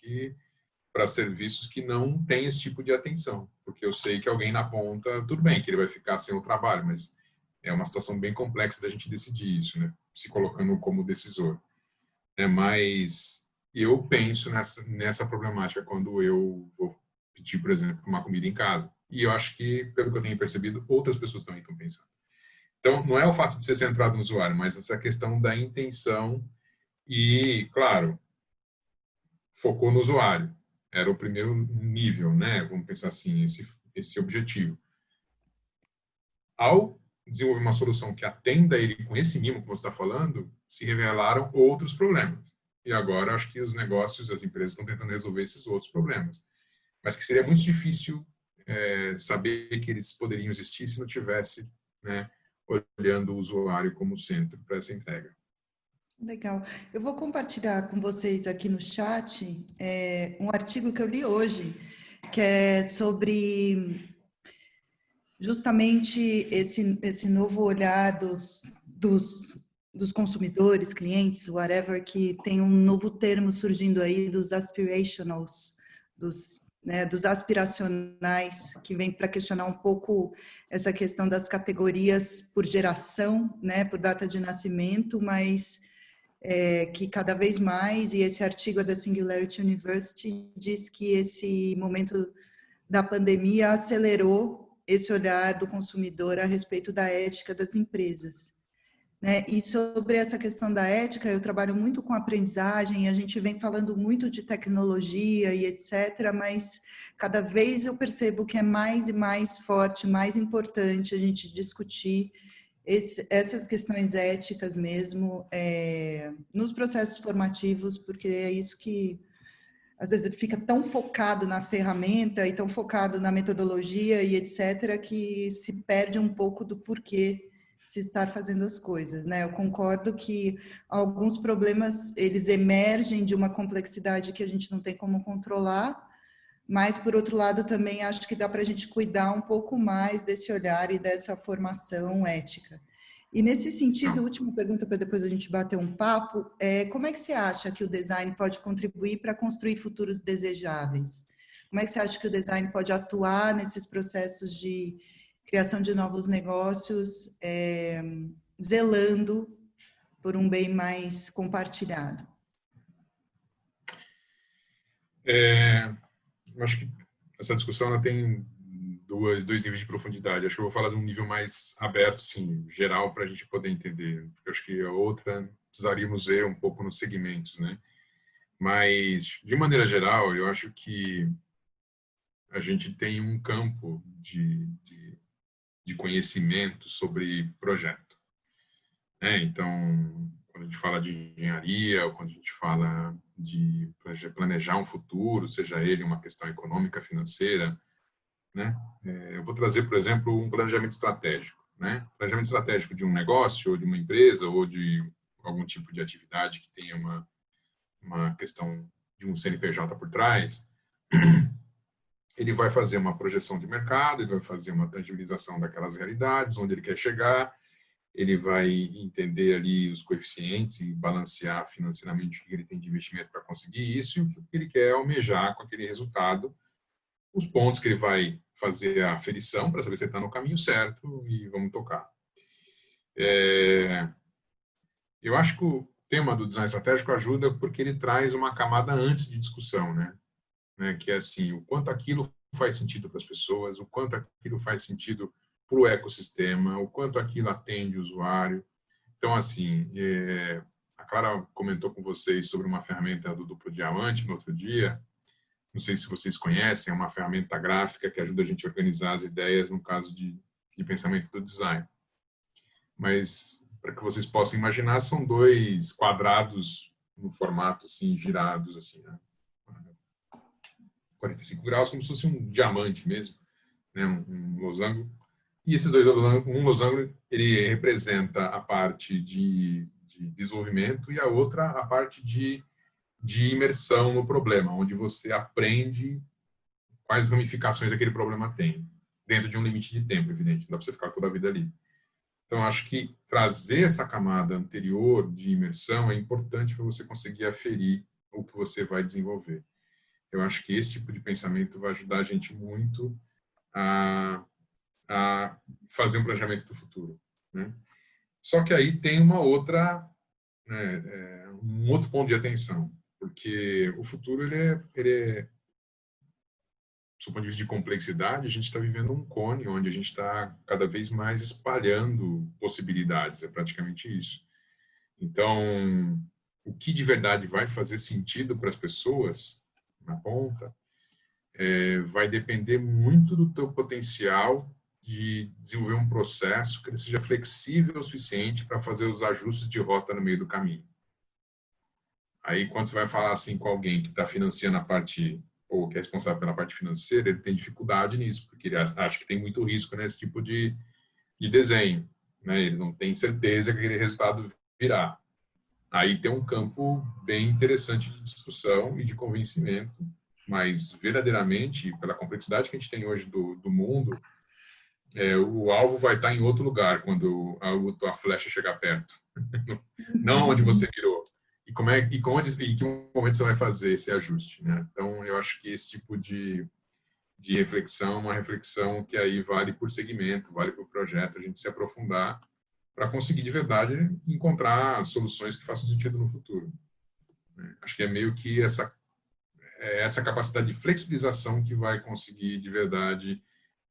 S2: para serviços que não têm esse tipo de atenção, porque eu sei que alguém na ponta, tudo bem que ele vai ficar sem o trabalho, mas é uma situação bem complexa da gente decidir isso, né? Se colocando como decisor. Mas eu penso nessa problemática quando eu vou pedir, por exemplo, uma comida em casa. E eu acho que, pelo que eu tenho percebido, outras pessoas também estão pensando. Então, não é o fato de ser centrado no usuário, mas essa questão da intenção e, claro, focou no usuário. Era o primeiro nível, né? Vamos pensar assim, esse objetivo. Ao desenvolver uma solução que atenda ele com esse mimo que você está falando, se revelaram outros problemas. E agora acho que os negócios, as empresas estão tentando resolver esses outros problemas. Mas que seria muito difícil saber que eles poderiam existir se não tivesse, né, olhando o usuário como centro para essa entrega.
S1: Legal. Eu vou compartilhar com vocês aqui no chat um artigo que eu li hoje, que é sobre justamente esse novo olhar dos consumidores, clientes, whatever, que tem um novo termo surgindo aí dos aspirationals dos aspiracionais, que vem para questionar um pouco essa questão das categorias por geração, né, por data de nascimento, mas que cada vez mais, e esse artigo é da Singularity University, diz que esse momento da pandemia acelerou esse olhar do consumidor a respeito da ética das empresas. Né? E sobre essa questão da ética, eu trabalho muito com aprendizagem, a gente vem falando muito de tecnologia e etc., mas cada vez eu percebo que é mais e mais forte, mais importante a gente discutir essas questões éticas mesmo nos processos formativos, porque é isso que às vezes fica tão focado na ferramenta e tão focado na metodologia e etc., que se perde um pouco do porquê se estar fazendo as coisas, né? Eu concordo que alguns problemas, eles emergem de uma complexidade que a gente não tem como controlar, mas, por outro lado, também acho que dá para a gente cuidar um pouco mais desse olhar e dessa formação ética. E, nesse sentido, última pergunta para depois a gente bater um papo, como é que você acha que o design pode contribuir para construir futuros desejáveis? Como é que você acha que o design pode atuar nesses processos de criação de novos negócios, zelando por um bem mais compartilhado?
S2: Eu acho que essa discussão ela tem dois níveis de profundidade. Acho que eu vou falar de um nível mais aberto, sim, geral, para a gente poder entender. Eu acho que a outra precisaríamos ver um pouco nos segmentos, né? Mas, de maneira geral, eu acho que a gente tem um campo de conhecimento sobre projeto, né? Então, quando a gente fala de engenharia, ou quando a gente fala de planejar um futuro, seja ele uma questão econômica, financeira, né? Eu vou trazer, por exemplo, um planejamento estratégico, né? Planejamento estratégico de um negócio, ou de uma empresa, ou de algum tipo de atividade que tenha uma questão de um CNPJ por trás. Ele vai fazer uma projeção de mercado, ele vai fazer uma tangibilização daquelas realidades, onde ele quer chegar, ele vai entender ali os coeficientes e balancear financeiramente o que ele tem de investimento para conseguir isso e o que ele quer almejar com aquele resultado, os pontos que ele vai fazer a aferição para saber se ele está no caminho certo e vamos tocar. Eu acho que o tema do design estratégico ajuda porque ele traz uma camada antes de discussão, né? Que é assim, o quanto aquilo faz sentido para as pessoas, o quanto aquilo faz sentido para o ecossistema, o quanto aquilo atende o usuário. Então, assim, a Clara comentou com vocês sobre uma ferramenta do duplo diamante no outro dia. Não sei se vocês conhecem, é uma ferramenta gráfica que ajuda a gente a organizar as ideias no caso de pensamento do design. Mas, para que vocês possam imaginar, são dois quadrados no formato assim, girados, assim, né? 45 graus, como se fosse um diamante mesmo, né? Um losango. E esses dois losangos, um losango, ele representa a parte de desenvolvimento e a outra a parte de imersão no problema, onde você aprende quais ramificações aquele problema tem, dentro de um limite de tempo, evidente, não dá para você ficar toda a vida ali. Então, acho que trazer essa camada anterior de imersão é importante para você conseguir aferir o que você vai desenvolver. Eu acho que esse tipo de pensamento vai ajudar a gente muito a fazer um planejamento do futuro, né? Só que aí tem uma outra, né, um outro ponto de atenção, porque o futuro ele é do ponto de vista de complexidade, a gente está vivendo um cone onde a gente está cada vez mais espalhando possibilidades, é praticamente isso. Então, o que de verdade vai fazer sentido para as pessoas na ponta vai depender muito do teu potencial de desenvolver um processo que ele seja flexível o suficiente para fazer os ajustes de rota no meio do caminho. Aí, quando você vai falar assim com alguém que está financiando a parte, ou que é responsável pela parte financeira, ele tem dificuldade nisso, porque ele acha que tem muito risco nesse tipo de desenho, né? Ele não tem certeza que aquele resultado virá. Aí tem um campo bem interessante de discussão e de convencimento, mas verdadeiramente, pela complexidade que a gente tem hoje do mundo, o alvo vai estar em outro lugar quando a flecha chegar perto, não onde você mirou. E em que momento você vai fazer esse ajuste, né? Então, eu acho que esse tipo de reflexão, uma reflexão que aí vale por segmento, vale por projeto, a gente se aprofundar para conseguir de verdade encontrar soluções que façam sentido no futuro, né? Acho que é meio que essa capacidade de flexibilização que vai conseguir de verdade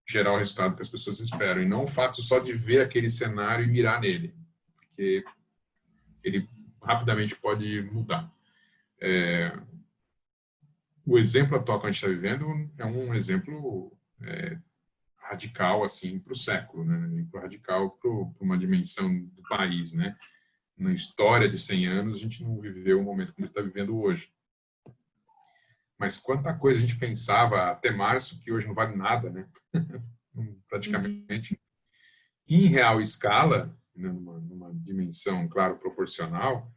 S2: gerar o resultado que as pessoas esperam, e não o fato só de ver aquele cenário e mirar nele, porque ele rapidamente pode mudar. O exemplo atual que a gente está vivendo é um exemplo radical assim para o século, né? Radical para uma dimensão do país, né? Na história de 100 anos, a gente não viveu um momento como a gente está vivendo hoje. Mas quanta coisa a gente pensava até março que hoje não vale nada, né? Praticamente. Em real escala, né? numa dimensão, claro, proporcional,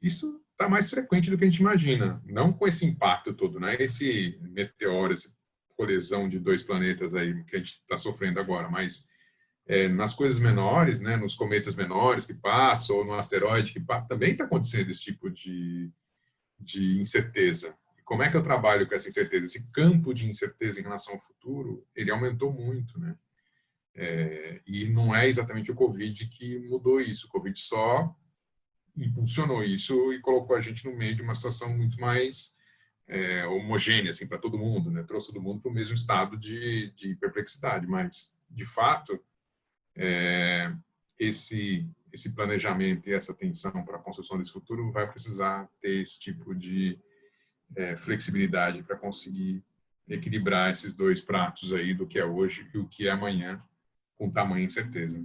S2: isso está mais frequente do que a gente imagina. Não com esse impacto todo, né? Esse meteoro, essa colisão de dois planetas aí que a gente está sofrendo agora, mas nas coisas menores, né? Nos cometas menores que passam, ou no asteroide que passa, também está acontecendo esse tipo de incerteza. E como é que eu trabalho com essa incerteza? Esse campo de incerteza em relação ao futuro, ele aumentou muito, né? E não é exatamente o Covid que mudou isso. O Covid só impulsionou isso e colocou a gente no meio de uma situação muito mais homogênea assim, para todo mundo, né? Trouxe todo mundo para o mesmo estado de perplexidade, mas, de fato, esse planejamento e essa atenção para a construção desse futuro vai precisar ter esse tipo de flexibilidade para conseguir equilibrar esses dois pratos aí do que é hoje e o que é amanhã, com tamanha incerteza.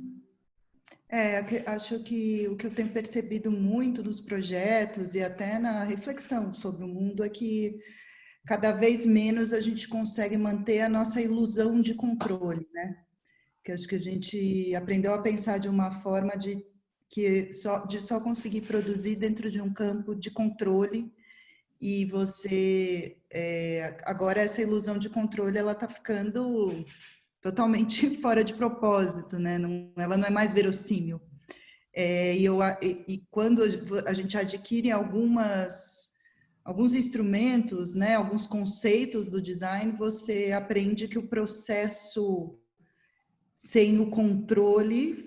S1: Acho que o que eu tenho percebido muito nos projetos e até na reflexão sobre o mundo é que cada vez menos a gente consegue manter a nossa ilusão de controle, né? Que acho que a gente aprendeu a pensar de uma forma de só conseguir produzir dentro de um campo de controle, e você agora essa ilusão de controle ela está ficando totalmente fora de propósito, né? Ela não é mais verossímil. E quando a gente adquire alguns instrumentos, né, alguns conceitos do design, você aprende que o processo sem o controle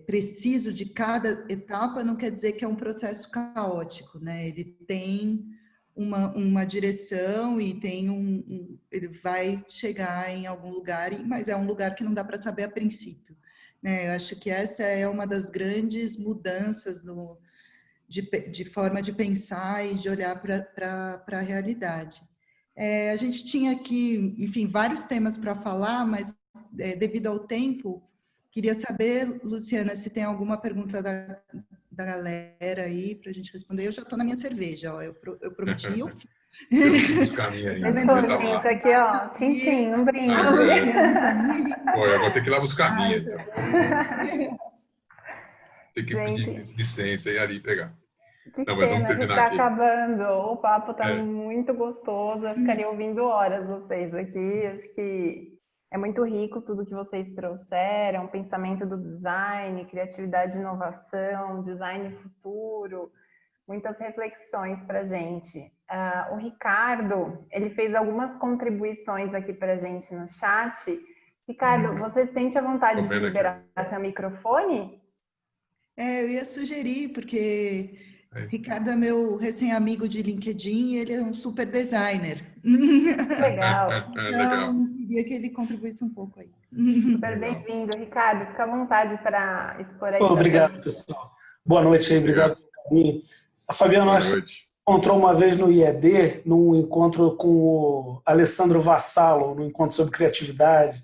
S1: preciso de cada etapa não quer dizer que é um processo caótico, né? Ele tem uma direção e tem ele vai chegar em algum lugar, mas é um lugar que não dá para saber a princípio, né? Eu acho que essa é uma das grandes mudanças de forma de pensar e de olhar para a realidade. A gente tinha aqui, enfim, vários temas para falar, mas devido ao tempo, queria saber, Luciana, se tem alguma pergunta da galera aí para a gente responder. Eu já estou na minha cerveja, ó, eu prometi, eu fiz.
S2: Eu preciso buscar a minha ainda.
S3: Gente, aqui, ó, tchim, um brinde.
S1: A Luciana também.
S2: Pô, eu vou ter que ir lá buscar a minha, então. Tem que
S3: Gente,
S2: pedir licença e ir ali pegar.
S3: Que
S2: Não, mas vamos
S3: pena que
S2: terminar
S3: está
S2: aqui.
S3: acabando. O papo está muito gostoso. Eu ficaria ouvindo horas vocês aqui. Acho que é muito rico tudo que vocês trouxeram. Pensamento do design, criatividade e inovação, design futuro. Muitas reflexões para a gente. O Ricardo, ele fez algumas contribuições aqui para a gente no chat. Ricardo, você sente a vontade de liberar seu microfone?
S1: Eu ia sugerir, porque Ricardo é meu recém-amigo de LinkedIn e ele é um super designer.
S3: Legal.
S1: Então, queria que ele contribuísse um pouco aí.
S3: Super bem-vindo, Ricardo. Fica à vontade para expor aí.
S4: Obrigado, pessoal. Boa noite aí, obrigado pelo caminho. A Fabiana encontrou uma vez no IED, num encontro com o Alessandro Vassalo, num encontro sobre criatividade.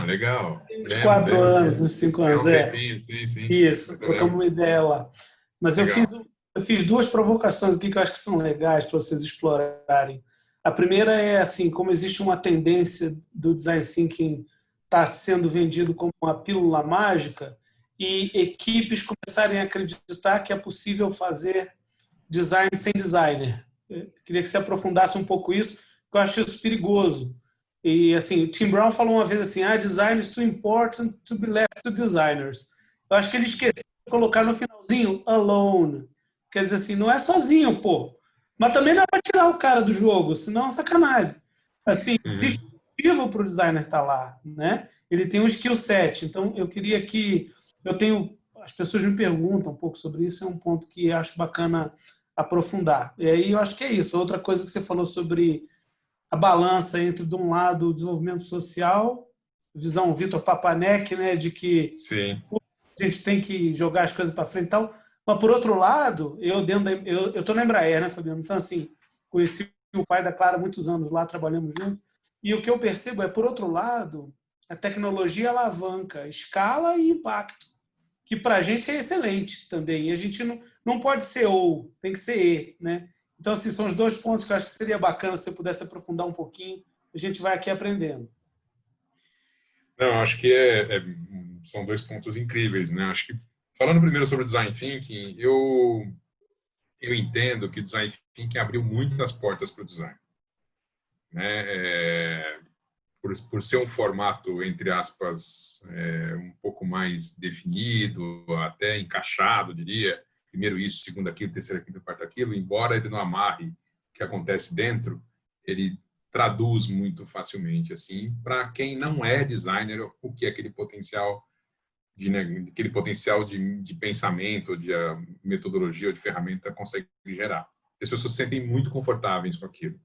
S2: Legal.
S4: Uns 4 anos, uns 5 anos.
S2: Sim.
S4: Isso, trocamos uma ideia lá. Mas eu fiz 2 provocações aqui que eu acho que são legais para vocês explorarem. A primeira é assim, como existe uma tendência do design thinking estar sendo vendido como uma pílula mágica e equipes começarem a acreditar que é possível fazer design sem designer. Eu queria que você aprofundasse um pouco isso, porque eu acho isso perigoso. E assim, Tim Brown falou uma vez assim, design is too important to be left to designers. Eu acho que ele esqueceu de colocar no finalzinho alone, Quer dizer assim, não é sozinho, pô. Mas também não é para tirar o cara do jogo, senão é sacanagem. Assim, distintivo para o designer estar lá, né? Ele tem um skill set. Então, eu queria que... As pessoas me perguntam um pouco sobre isso, é um ponto que acho bacana aprofundar. E aí eu acho que é isso. Outra coisa que você falou sobre a balança entre, de um lado, o desenvolvimento social, visão Vitor Papanek, né, de que
S2: Sim.
S4: a gente tem que jogar as coisas para frente e tal. Mas, por outro lado, eu estou na Embraer, né, Fabiano? Então, assim, conheci o pai da Clara há muitos anos lá, trabalhamos juntos. E o que eu percebo é, por outro lado, a tecnologia alavanca escala e impacto, que para a gente é excelente também. E a gente não pode ser ou, tem que ser e, né? Então, assim, são os dois pontos que eu acho que seria bacana se você pudesse aprofundar um pouquinho. A gente vai aqui aprendendo.
S2: Não, acho que são dois pontos incríveis, né? Acho que, falando primeiro sobre o Design Thinking, eu entendo que o Design Thinking abriu muitas portas para o design, né? Por ser um formato, entre aspas, um pouco mais definido, até encaixado, diria, primeiro isso, segundo aquilo, terceiro aquilo, quarto aquilo, embora ele não amarre o que acontece dentro, ele traduz muito facilmente, assim, para quem não é designer, o que é aquele potencial de pensamento, de metodologia ou de ferramenta consegue gerar. As pessoas se sentem muito confortáveis com aquilo.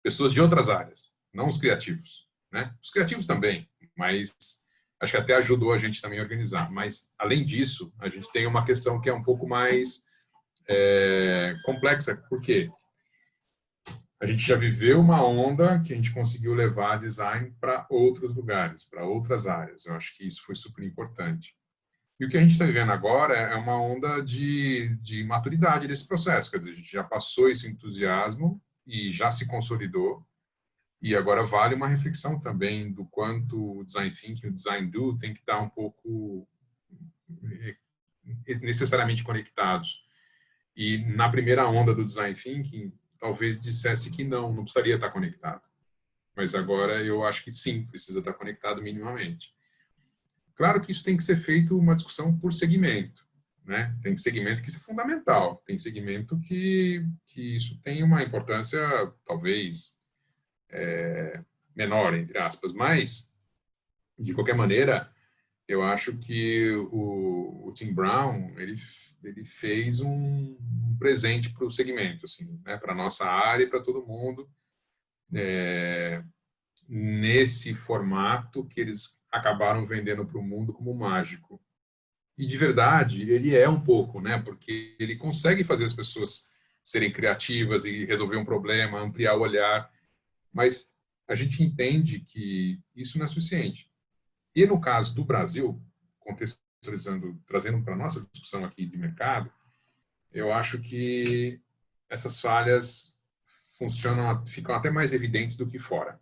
S2: Pessoas de outras áreas, não os criativos, né? Os criativos também, mas acho que até ajudou a gente também a organizar. Mas, além disso, a gente tem uma questão que é um pouco mais complexa. Por quê? A gente já viveu uma onda que a gente conseguiu levar design para outros lugares, para outras áreas. Eu acho que isso foi super importante. E o que a gente está vivendo agora é uma onda de maturidade desse processo. Quer dizer, a gente já passou esse entusiasmo e já se consolidou. E agora vale uma reflexão também do quanto o design thinking, o design do tem que estar um pouco necessariamente conectados. E na primeira onda do design thinking, talvez dissesse que não precisaria estar conectado. Mas agora eu acho que sim, precisa estar conectado minimamente. Claro que isso tem que ser feito uma discussão por segmento, né? Tem segmento que isso é fundamental, tem segmento que isso tem uma importância talvez menor, entre aspas, mas de qualquer maneira eu acho que o Tim Brown ele fez um presente para o segmento, assim, né? Para nossa área e para todo mundo, nesse formato que eles acabaram vendendo para o mundo como mágico. E de verdade ele é um pouco, né? Porque ele consegue fazer as pessoas serem criativas e resolver um problema, ampliar o olhar, mas a gente entende que isso não é suficiente. E no caso do Brasil, contextualizando, trazendo para a nossa discussão aqui de mercado, eu acho que essas falhas ficam até mais evidentes do que fora.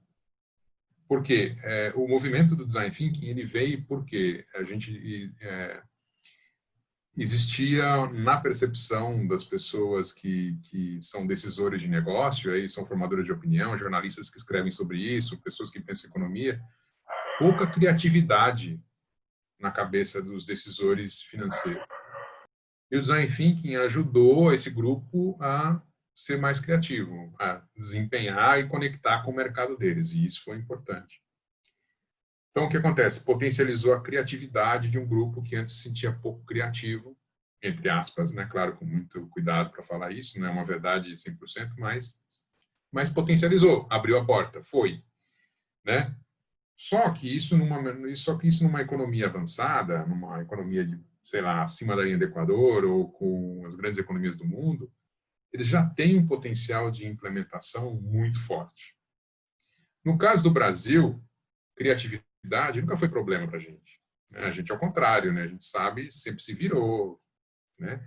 S2: Por quê? O movimento do Design Thinking ele veio porque a gente existia na percepção das pessoas que são decisores de negócio, aí são formadores de opinião, jornalistas que escrevem sobre isso, pessoas que pensam em economia, pouca criatividade na cabeça dos decisores financeiros. E o Design Thinking ajudou esse grupo a ser mais criativo, a desempenhar e conectar com o mercado deles, e isso foi importante. Então, o que acontece? Potencializou a criatividade de um grupo que antes se sentia pouco criativo, entre aspas, né? Claro, com muito cuidado para falar isso, não é uma verdade 100%, mas potencializou, abriu a porta, foi, né? Só que isso numa economia avançada, numa economia de, sei lá, acima da linha do Equador ou com as grandes economias do mundo, eles já têm um potencial de implementação muito forte. No caso do Brasil, criatividade nunca foi problema para a gente. A gente, ao contrário, né? A gente sabe, sempre se virou, né?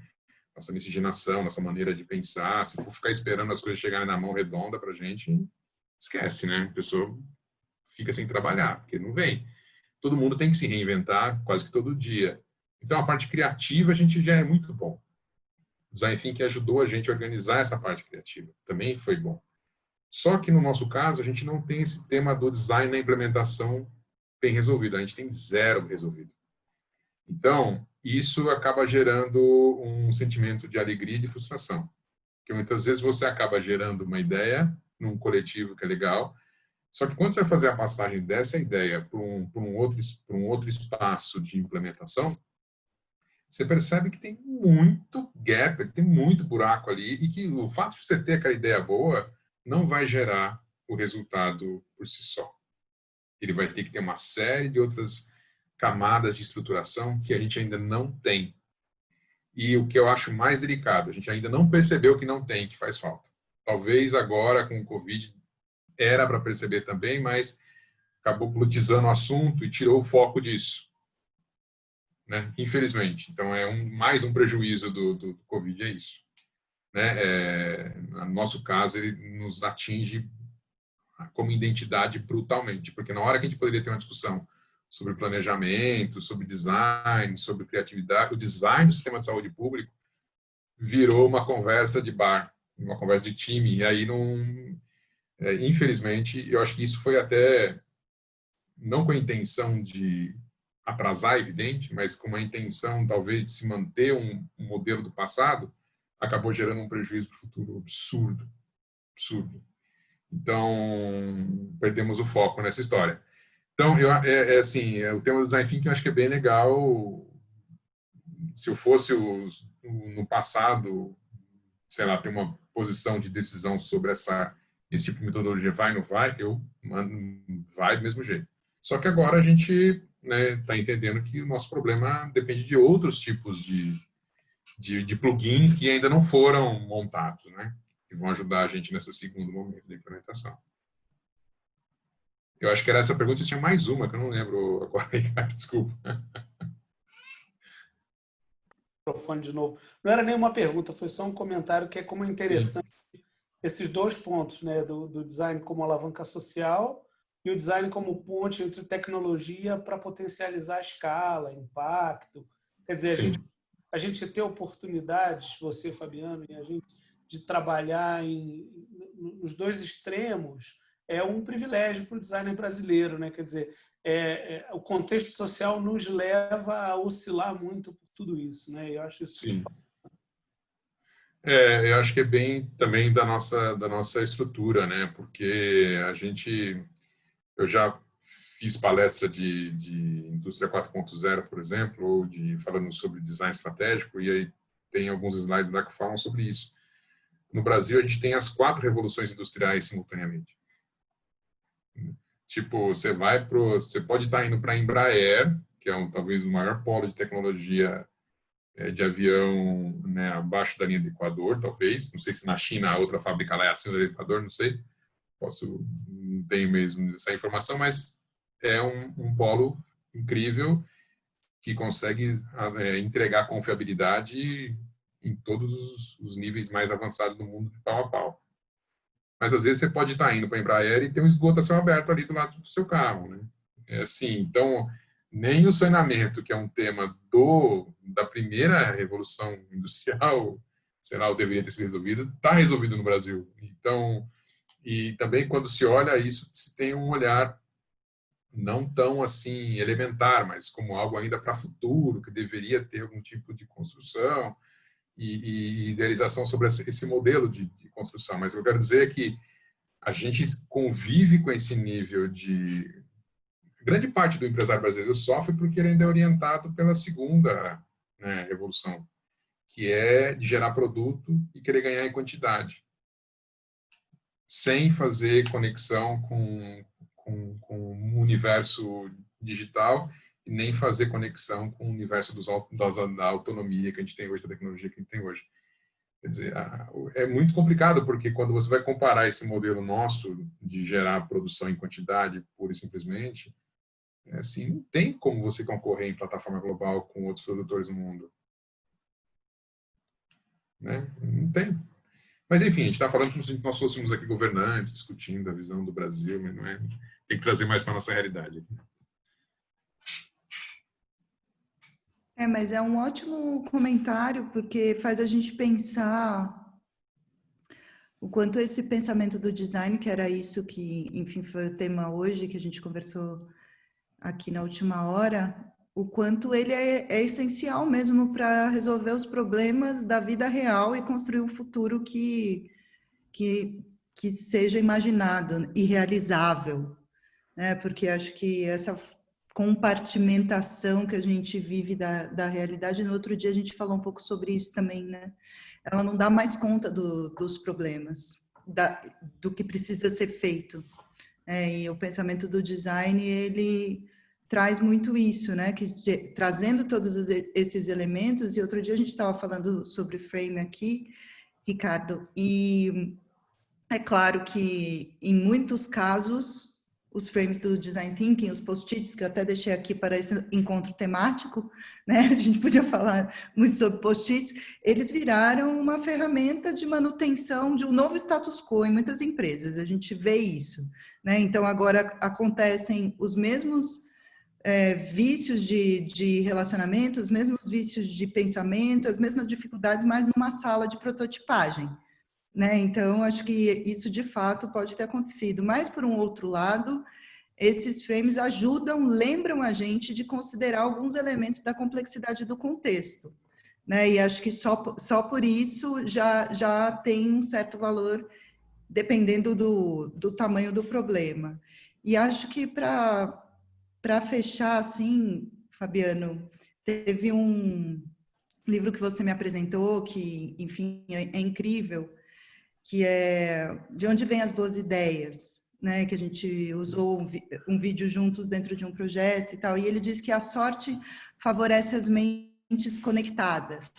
S2: Nossa miscigenação, nossa maneira de pensar, se for ficar esperando as coisas chegarem na mão redonda para a gente, esquece, né? A pessoa fica sem trabalhar, porque não vem. Todo mundo tem que se reinventar quase que todo dia. Então, a parte criativa a gente já é muito bom. O Design Thinking ajudou a gente a organizar essa parte criativa. Também foi bom. Só que, no nosso caso, a gente não tem esse tema do design na implementação bem resolvido. A gente tem zero resolvido. Então, isso acaba gerando um sentimento de alegria e de frustração. Porque muitas vezes você acaba gerando uma ideia num coletivo que é legal, só que quando você vai fazer a passagem dessa ideia para um outro espaço de implementação, você percebe que tem muito gap, tem muito buraco ali, e que o fato de você ter aquela ideia boa não vai gerar o resultado por si só. Ele vai ter que ter uma série de outras camadas de estruturação que a gente ainda não tem. E o que eu acho mais delicado, a gente ainda não percebeu que não tem, que faz falta. Talvez agora, com o Covid, era para perceber também, mas acabou politizando o assunto e tirou o foco disso. Né? Infelizmente. Então, é mais um prejuízo do Covid, é isso. Né? No nosso caso, ele nos atinge como identidade brutalmente, porque na hora que a gente poderia ter uma discussão sobre planejamento, sobre design, sobre criatividade, o design do sistema de saúde público virou uma conversa de bar, uma conversa de time, e aí não... infelizmente, eu acho que isso foi até não com a intenção de atrasar, evidente, mas com a intenção, talvez, de se manter um modelo do passado, acabou gerando um prejuízo para o futuro absurdo. Absurdo. Então, perdemos o foco nessa história. Então, assim, o tema do design thinking eu acho que é bem legal. Se eu fosse no passado, sei lá, ter uma posição de decisão sobre esse tipo de metodologia, vai ou não vai, eu mando, vai do mesmo jeito. Só que agora a gente está entendendo que o nosso problema depende de outros tipos de plugins que ainda não foram montados, né? Que vão ajudar a gente nesse segundo momento de implementação. Eu acho que era essa pergunta, você tinha mais uma, que eu não lembro agora, desculpa.
S4: Microfone de novo. Não era nenhuma pergunta, foi só um comentário que é como é interessante esses dois pontos, né? Do design como alavanca social e o design como ponte entre tecnologia para potencializar a escala, impacto. Quer dizer, a gente ter oportunidades, você, Fabiano, e a gente, de trabalhar nos dois extremos é um privilégio para o designer brasileiro, né? Quer dizer, o contexto social nos leva a oscilar muito por tudo isso, né? Eu acho isso.
S2: Sim. Eu acho que é bem também da nossa estrutura, né? Porque eu já fiz palestra de indústria 4.0, por exemplo, ou falando sobre design estratégico, e aí tem alguns slides lá que falam sobre isso. No Brasil, a gente tem as 4 revoluções industriais simultaneamente. Tipo, você pode estar indo para a Embraer, que é talvez o maior polo de tecnologia de avião, né, abaixo da linha do Equador, talvez. Não sei se na China a outra fábrica lá é acima do Equador, não sei. Não tenho mesmo essa informação, mas é um polo incrível que consegue entregar confiabilidade em todos os níveis mais avançados do mundo, de pau a pau. Mas às vezes você pode estar indo para a Embraer e ter um esgoto a céu aberto ali do lado do seu carro, né? Assim, então, nem o saneamento, que é um tema da primeira revolução industrial, sei lá, deveria ter sido resolvido, está resolvido no Brasil. Então, e também quando se olha isso, se tem um olhar não tão assim elementar, mas como algo ainda para futuro, que deveria ter algum tipo de construção e idealização sobre esse modelo de construção. Mas eu quero dizer que a gente convive com esse nível de... Grande parte do empresário brasileiro sofre porque ele ainda é orientado pela segunda, né, revolução, que é de gerar produto e querer ganhar em quantidade, sem fazer conexão com o universo digital e nem fazer conexão com o universo da autonomia que a gente tem hoje, da tecnologia que a gente tem hoje. Quer dizer, é muito complicado, porque quando você vai comparar esse modelo nosso de gerar produção em quantidade, pura e simplesmente, assim, não tem como você concorrer em plataforma global com outros produtores do mundo. Né? Não tem. Mas, enfim, a gente está falando como se nós fôssemos aqui governantes, discutindo a visão do Brasil, mas não é. Tem que trazer mais para a nossa realidade.
S1: Mas é um ótimo comentário, porque faz a gente pensar o quanto esse pensamento do design, que era isso que, enfim, foi o tema hoje, que a gente conversou aqui na última hora, o quanto ele é essencial mesmo para resolver os problemas da vida real e construir um futuro que seja imaginado e realizável, né? Porque acho que essa compartimentação que a gente vive da realidade, no outro dia a gente falou um pouco sobre isso também, né? Ela não dá mais conta dos problemas, do que precisa ser feito. E o pensamento do design, ele traz muito isso, né? Trazendo todos esses elementos, e outro dia a gente estava falando sobre frame aqui, Ricardo, e é claro que em muitos casos os frames do design thinking, os post-its que eu até deixei aqui para esse encontro temático, né? A gente podia falar muito sobre post-its, eles viraram uma ferramenta de manutenção de um novo status quo em muitas empresas. A gente vê isso, né? Então agora acontecem os mesmos vícios de relacionamento, os mesmos vícios de pensamento, as mesmas dificuldades, mas numa sala de prototipagem, né? Então, acho que isso de fato pode ter acontecido. Mas, por um outro lado, esses frames lembram a gente de considerar alguns elementos da complexidade do contexto, né? E acho que só por isso já tem um certo valor, dependendo do tamanho do problema. E acho que para fechar, assim, Fabiano, teve um livro que você me apresentou que, enfim, é incrível, que é De Onde Vêm as Boas Ideias, né? Que a gente usou um vídeo juntos dentro de um projeto e tal, e ele diz que a sorte favorece as mentes conectadas,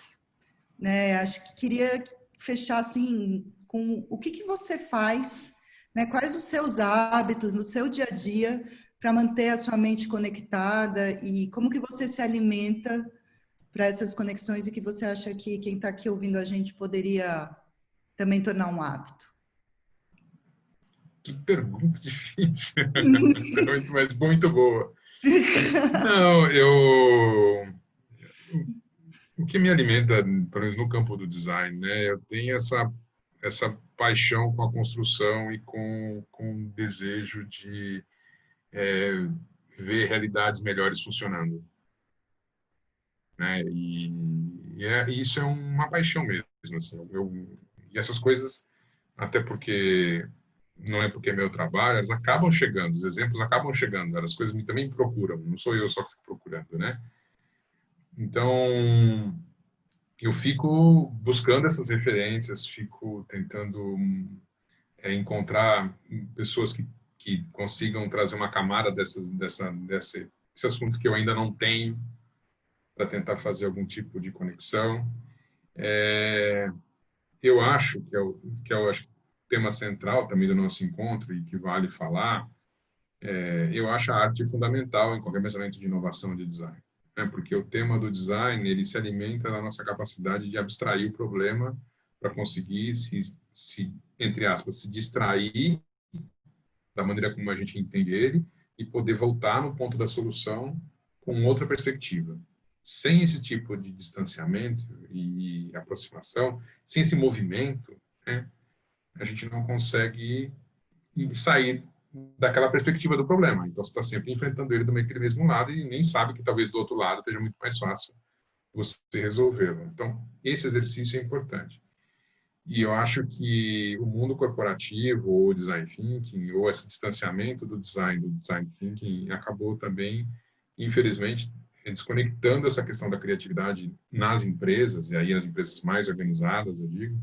S1: né? Acho que queria fechar assim com o que você faz, né? Quais os seus hábitos no seu dia a dia para manter a sua mente conectada e como que você se alimenta para essas conexões e que você acha que quem está aqui ouvindo a gente poderia também tornar um hábito?
S2: Que pergunta difícil, mas muito boa. Não, o que me alimenta, pelo menos no campo do design, né? Eu tenho essa paixão com a construção e com o desejo de ver realidades melhores funcionando, né? E isso é uma paixão mesmo, assim. E essas coisas, até porque não é porque é meu trabalho, elas acabam chegando, os exemplos acabam chegando, as coisas também me procuram, não sou eu só que fico procurando, né? Então, eu fico buscando essas referências, fico tentando encontrar pessoas que consigam trazer uma camada desse assunto que eu ainda não tenho, para tentar fazer algum tipo de conexão. Eu acho que é o tema central também do nosso encontro e que vale falar, eu acho a arte fundamental em qualquer pensamento de inovação de design, né? Porque o tema do design, ele se alimenta da nossa capacidade de abstrair o problema para conseguir entre aspas, se distrair da maneira como a gente entende ele e poder voltar no ponto da solução com outra perspectiva. Sem esse tipo de distanciamento e aproximação, sem esse movimento, né, a gente não consegue sair daquela perspectiva do problema. Então, você está sempre enfrentando ele daquele mesmo lado e nem sabe que talvez do outro lado esteja muito mais fácil você resolvê-lo. Então, esse exercício é importante. E eu acho que o mundo corporativo, ou design thinking, ou esse distanciamento do design thinking, acabou também, infelizmente, desconectando essa questão da criatividade nas empresas, e aí as empresas mais organizadas, eu digo,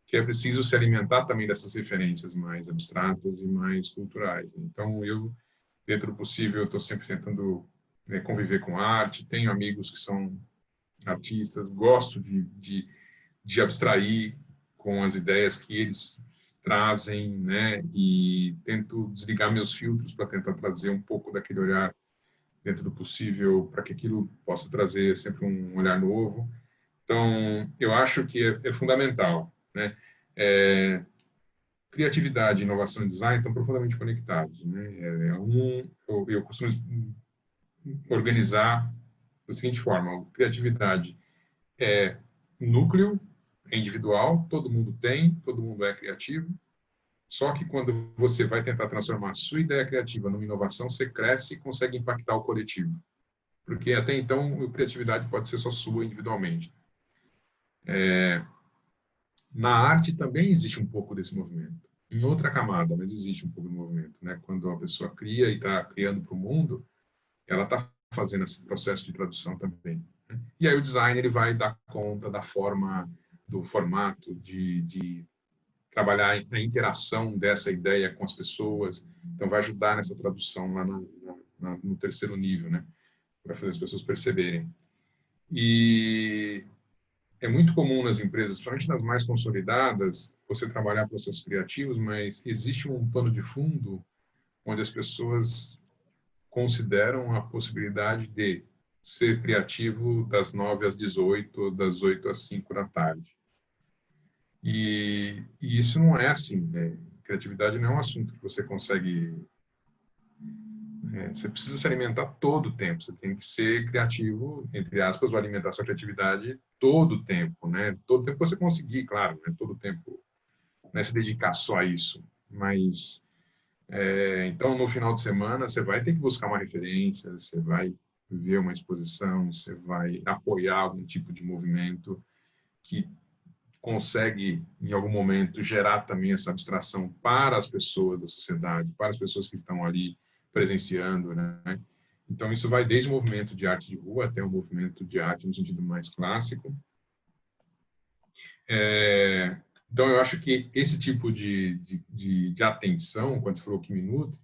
S2: que é preciso se alimentar também dessas referências mais abstratas e mais culturais. Então, eu, dentro do possível, estou sempre tentando conviver com arte, tenho amigos que são artistas, gosto de abstrair com as ideias que eles trazem, né? E tento desligar meus filtros para tentar trazer um pouco daquele olhar dentro do possível, para que aquilo possa trazer sempre um olhar novo. Então, eu acho que é fundamental, né? Criatividade, inovação e design estão profundamente conectados, né? Eu costumo organizar da seguinte forma: criatividade é núcleo, é individual, todo mundo é criativo, só que quando você vai tentar transformar a sua ideia criativa numa inovação, você cresce e consegue impactar o coletivo. Porque até então, a criatividade pode ser só sua individualmente. Na arte também existe um pouco desse movimento. Em outra camada, mas existe um pouco de movimento, né? Quando a pessoa cria e está criando para o mundo, ela está fazendo esse processo de tradução também, né? E aí o design ele vai dar conta da forma, do formato, de trabalhar a interação dessa ideia com as pessoas. Então, vai ajudar nessa tradução lá no terceiro nível, né? Vai fazer as pessoas perceberem. E é muito comum nas empresas, principalmente nas mais consolidadas, você trabalhar processos criativos, mas existe um pano de fundo onde as pessoas consideram a possibilidade de ser criativo das 9 às 18, das 8 às 5 da tarde. E isso não é assim, né? Criatividade não é um assunto que você consegue... você precisa se alimentar todo o tempo, você tem que ser criativo, entre aspas, ou alimentar sua criatividade todo o tempo, né? Todo o tempo que você conseguir, claro, né? Todo o tempo, não é se dedicar só a isso, mas... então, no final de semana, você vai ter que buscar uma referência, você vai ver uma exposição, você vai apoiar algum tipo de movimento que consegue, em algum momento, gerar também essa abstração para as pessoas da sociedade, para as pessoas que estão ali presenciando, né? Então, isso vai desde o movimento de arte de rua até o movimento de arte no sentido mais clássico. Então, eu acho que esse tipo de atenção, quando você falou que me nutre,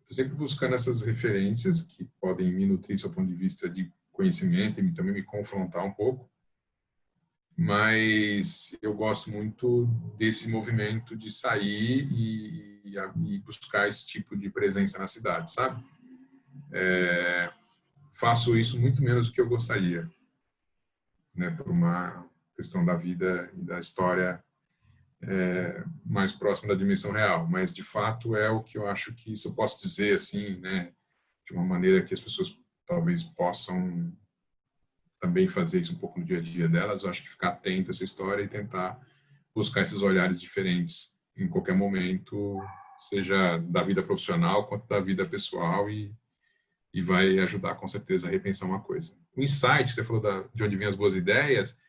S2: estou sempre buscando essas referências que podem me nutrir do ponto de vista de conhecimento e também me confrontar um pouco, mas eu gosto muito desse movimento de sair e buscar esse tipo de presença na cidade, sabe? Faço isso muito menos do que eu gostaria, né? Por uma questão da vida e da história mais próximo da dimensão real, mas de fato é o que eu acho que isso eu posso dizer assim, né? De uma maneira que as pessoas talvez possam também fazer isso um pouco no dia a dia delas. Eu acho que ficar atento a essa história e tentar buscar esses olhares diferentes em qualquer momento, seja da vida profissional quanto da vida pessoal, e vai ajudar com certeza a repensar uma coisa. O insight, você falou de onde vêm as boas ideias,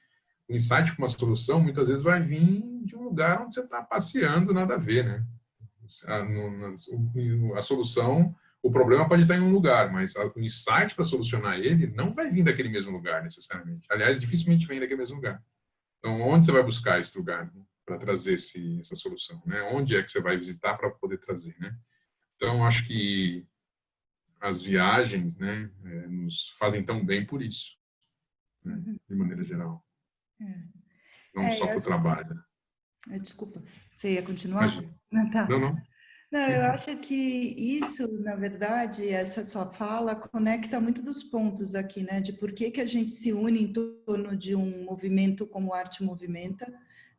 S2: o insight para uma solução muitas vezes vai vir de um lugar onde você está passeando, nada a ver, né? A solução, o problema pode estar em um lugar, mas o insight para solucionar ele não vai vir daquele mesmo lugar necessariamente. Aliás, dificilmente vem daquele mesmo lugar. Então, onde você vai buscar esse lugar, né, para trazer essa solução, né? Onde é que você vai visitar para poder trazer, né? Então, acho que as viagens, né, nos fazem tão bem por isso, né, de maneira geral. Não só para o trabalho.
S1: Desculpa, você ia continuar?
S2: Imagina.
S1: Não, tá.
S2: Não.
S1: Não, eu acho que isso, na verdade, essa sua fala conecta muito dos pontos aqui, né? De por que a gente se une em torno de um movimento como Arte Movimenta,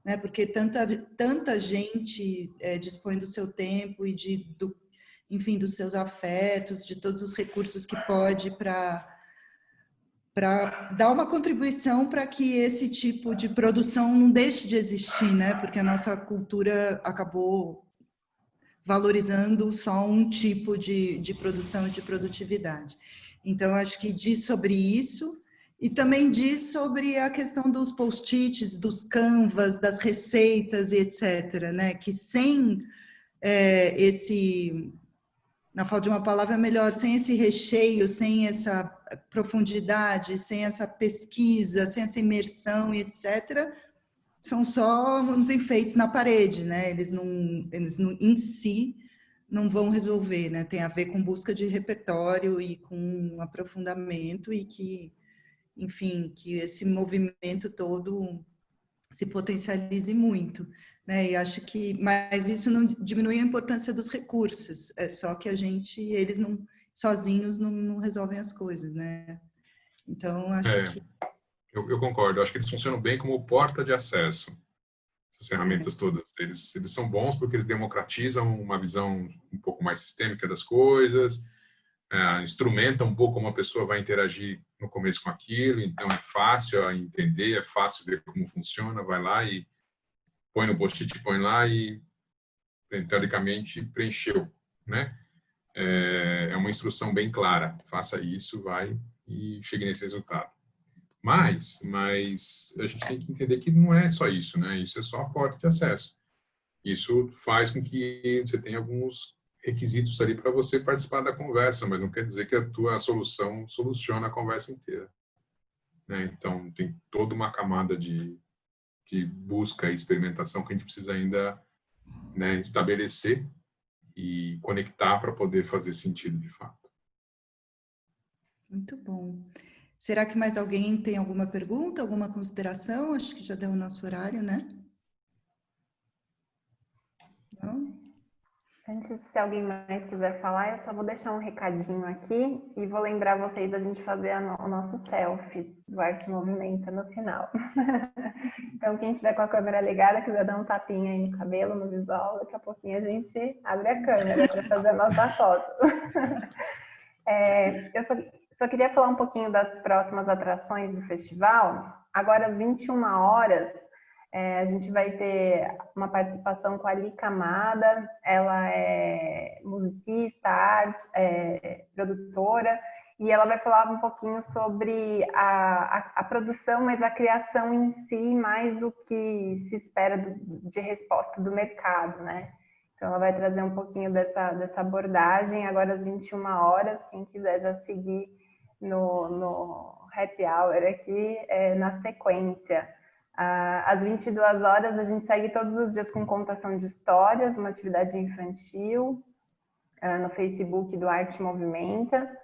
S1: né? Porque tanta gente dispõe do seu tempo e enfim, dos seus afetos, de todos os recursos que pode para dar uma contribuição para que esse tipo de produção não deixe de existir, né? Porque a nossa cultura acabou valorizando só um tipo de produção e de produtividade. Então, acho que diz sobre isso e também diz sobre a questão dos post-its, dos canvas, das receitas e etc., né? Que sem na falta de uma palavra melhor, sem esse recheio, sem essa profundidade, sem essa pesquisa, sem essa imersão e etc., são só uns enfeites na parede, né? Eles não em si não vão resolver, né? Tem a ver com busca de repertório e com aprofundamento e que, enfim, que esse movimento todo se potencialize muito, né? E acho que, mas isso não diminui a importância dos recursos, é só que eles não sozinhos não resolvem as coisas, né? Então acho que
S2: Eu concordo. Eu acho que eles funcionam bem como porta de acesso. Essas ferramentas todas. Eles são bons porque eles democratizam uma visão um pouco mais sistêmica das coisas, instrumentam um pouco como a pessoa vai interagir no começo com aquilo, então é fácil entender, é fácil ver como funciona, vai lá e põe no post-it, põe lá e, teoricamente, preencheu, né? é uma instrução bem clara. Faça isso, vai e chegue nesse resultado. Mas a gente tem que entender que não é só isso, né? Isso é só a porta de acesso. Isso faz com que você tenha alguns requisitos ali para você participar da conversa, mas não quer dizer que a tua solução soluciona a conversa inteira, né? Então, tem toda uma camada de busca e experimentação que a gente precisa ainda, né, estabelecer e conectar para poder fazer sentido de fato.
S1: Muito bom. Será que mais alguém tem alguma pergunta, alguma consideração? Acho que já deu o nosso horário, né? Não?
S3: Antes, se alguém mais quiser falar, eu só vou deixar um recadinho aqui e vou lembrar vocês da gente fazer o nosso selfie do Arte Movimenta no final. Então, quem tiver com a câmera ligada, quiser dar um tapinha aí no cabelo, no visual, daqui a pouquinho a gente abre a câmera para fazer a nossa foto. Eu só queria falar um pouquinho das próximas atrações do festival. Agora, às 21 horas, a gente vai ter uma participação com a Ali Camada. Ela é musicista, produtora, e ela vai falar um pouquinho sobre a produção, mas a criação em si, mais do que se espera de resposta do mercado, né? Então, ela vai trazer um pouquinho dessa abordagem, agora às 21 horas. Quem quiser já seguir no Happy Hour aqui, na sequência. Às 22 horas, a gente segue todos os dias com contação de histórias, uma atividade infantil, no Facebook do Arte Movimenta.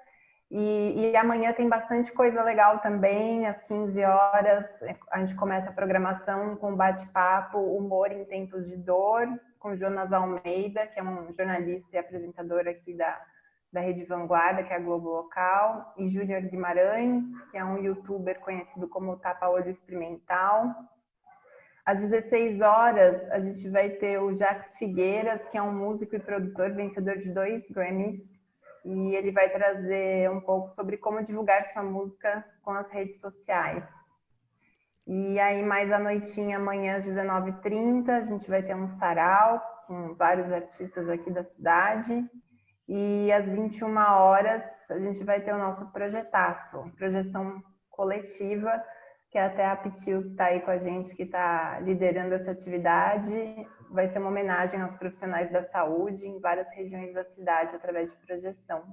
S3: E amanhã tem bastante coisa legal também. Às 15 horas, a gente começa a programação com bate-papo Humor em Tempos de Dor, com Jonas Almeida, que é um jornalista e apresentador aqui da Rede Vanguarda, que é a Globo Local, e Júnior Guimarães, que é um youtuber conhecido como Tapa Olho Experimental. Às 16 horas, a gente vai ter o Jax Figueiras, que é um músico e produtor vencedor de 2 Grammys, e ele vai trazer um pouco sobre como divulgar sua música com as redes sociais. E aí, mais à noitinha, amanhã às 19h30, a gente vai ter um sarau com vários artistas aqui da cidade. E às 21 horas, a gente vai ter o nosso projetaço, projeção coletiva, que é até a Pitil que está aí com a gente, que está liderando essa atividade. Vai ser uma homenagem aos profissionais da saúde em várias regiões da cidade, através de projeção.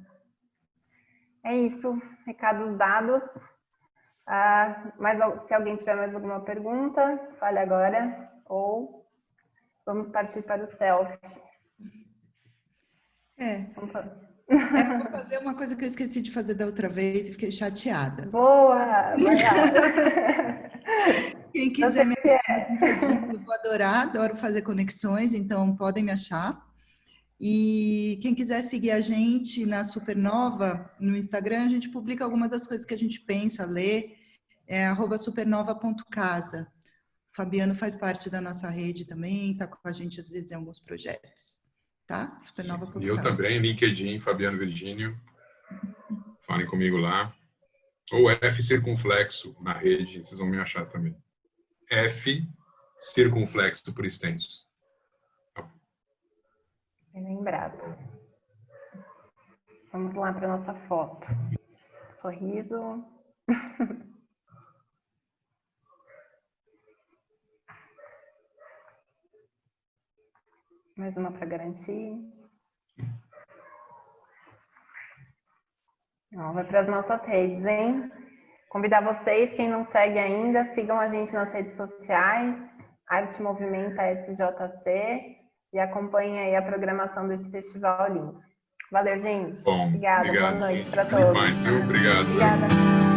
S3: É isso, recados dados. Mas se alguém tiver mais alguma pergunta, fale agora, ou vamos partir para o selfie.
S1: Eu vou fazer uma coisa que eu esqueci de fazer da outra vez e fiquei chateada.
S3: Boa! Vai lá!
S1: Quem quiser me achar, eu vou adorar, adoro fazer conexões, então podem me achar. E quem quiser seguir a gente na Supernova, no Instagram, a gente publica algumas das coisas que a gente pensa, lê, @supernova.casa. O Fabiano faz parte da nossa rede também, está com a gente às vezes em alguns projetos. Tá? Supernova.casa.
S2: E eu também, LinkedIn, Fabiano Virgínio. Falem comigo lá. Ou F circunflexo na rede, vocês vão me achar também. F circunflexo por extenso.
S3: Bem lembrado. Vamos lá para nossa foto. Sorriso. Mais uma para garantir. Vai para as nossas redes, hein? Convidar vocês, quem não segue ainda, sigam a gente nas redes sociais, Arte Movimenta SJC, e acompanhem aí a programação desse festival lindo. Valeu, gente.
S2: Bom,
S3: Obrigada.
S2: obrigado,
S3: Boa noite
S2: gente.
S3: para todos.
S2: Obrigado.
S3: Obrigada.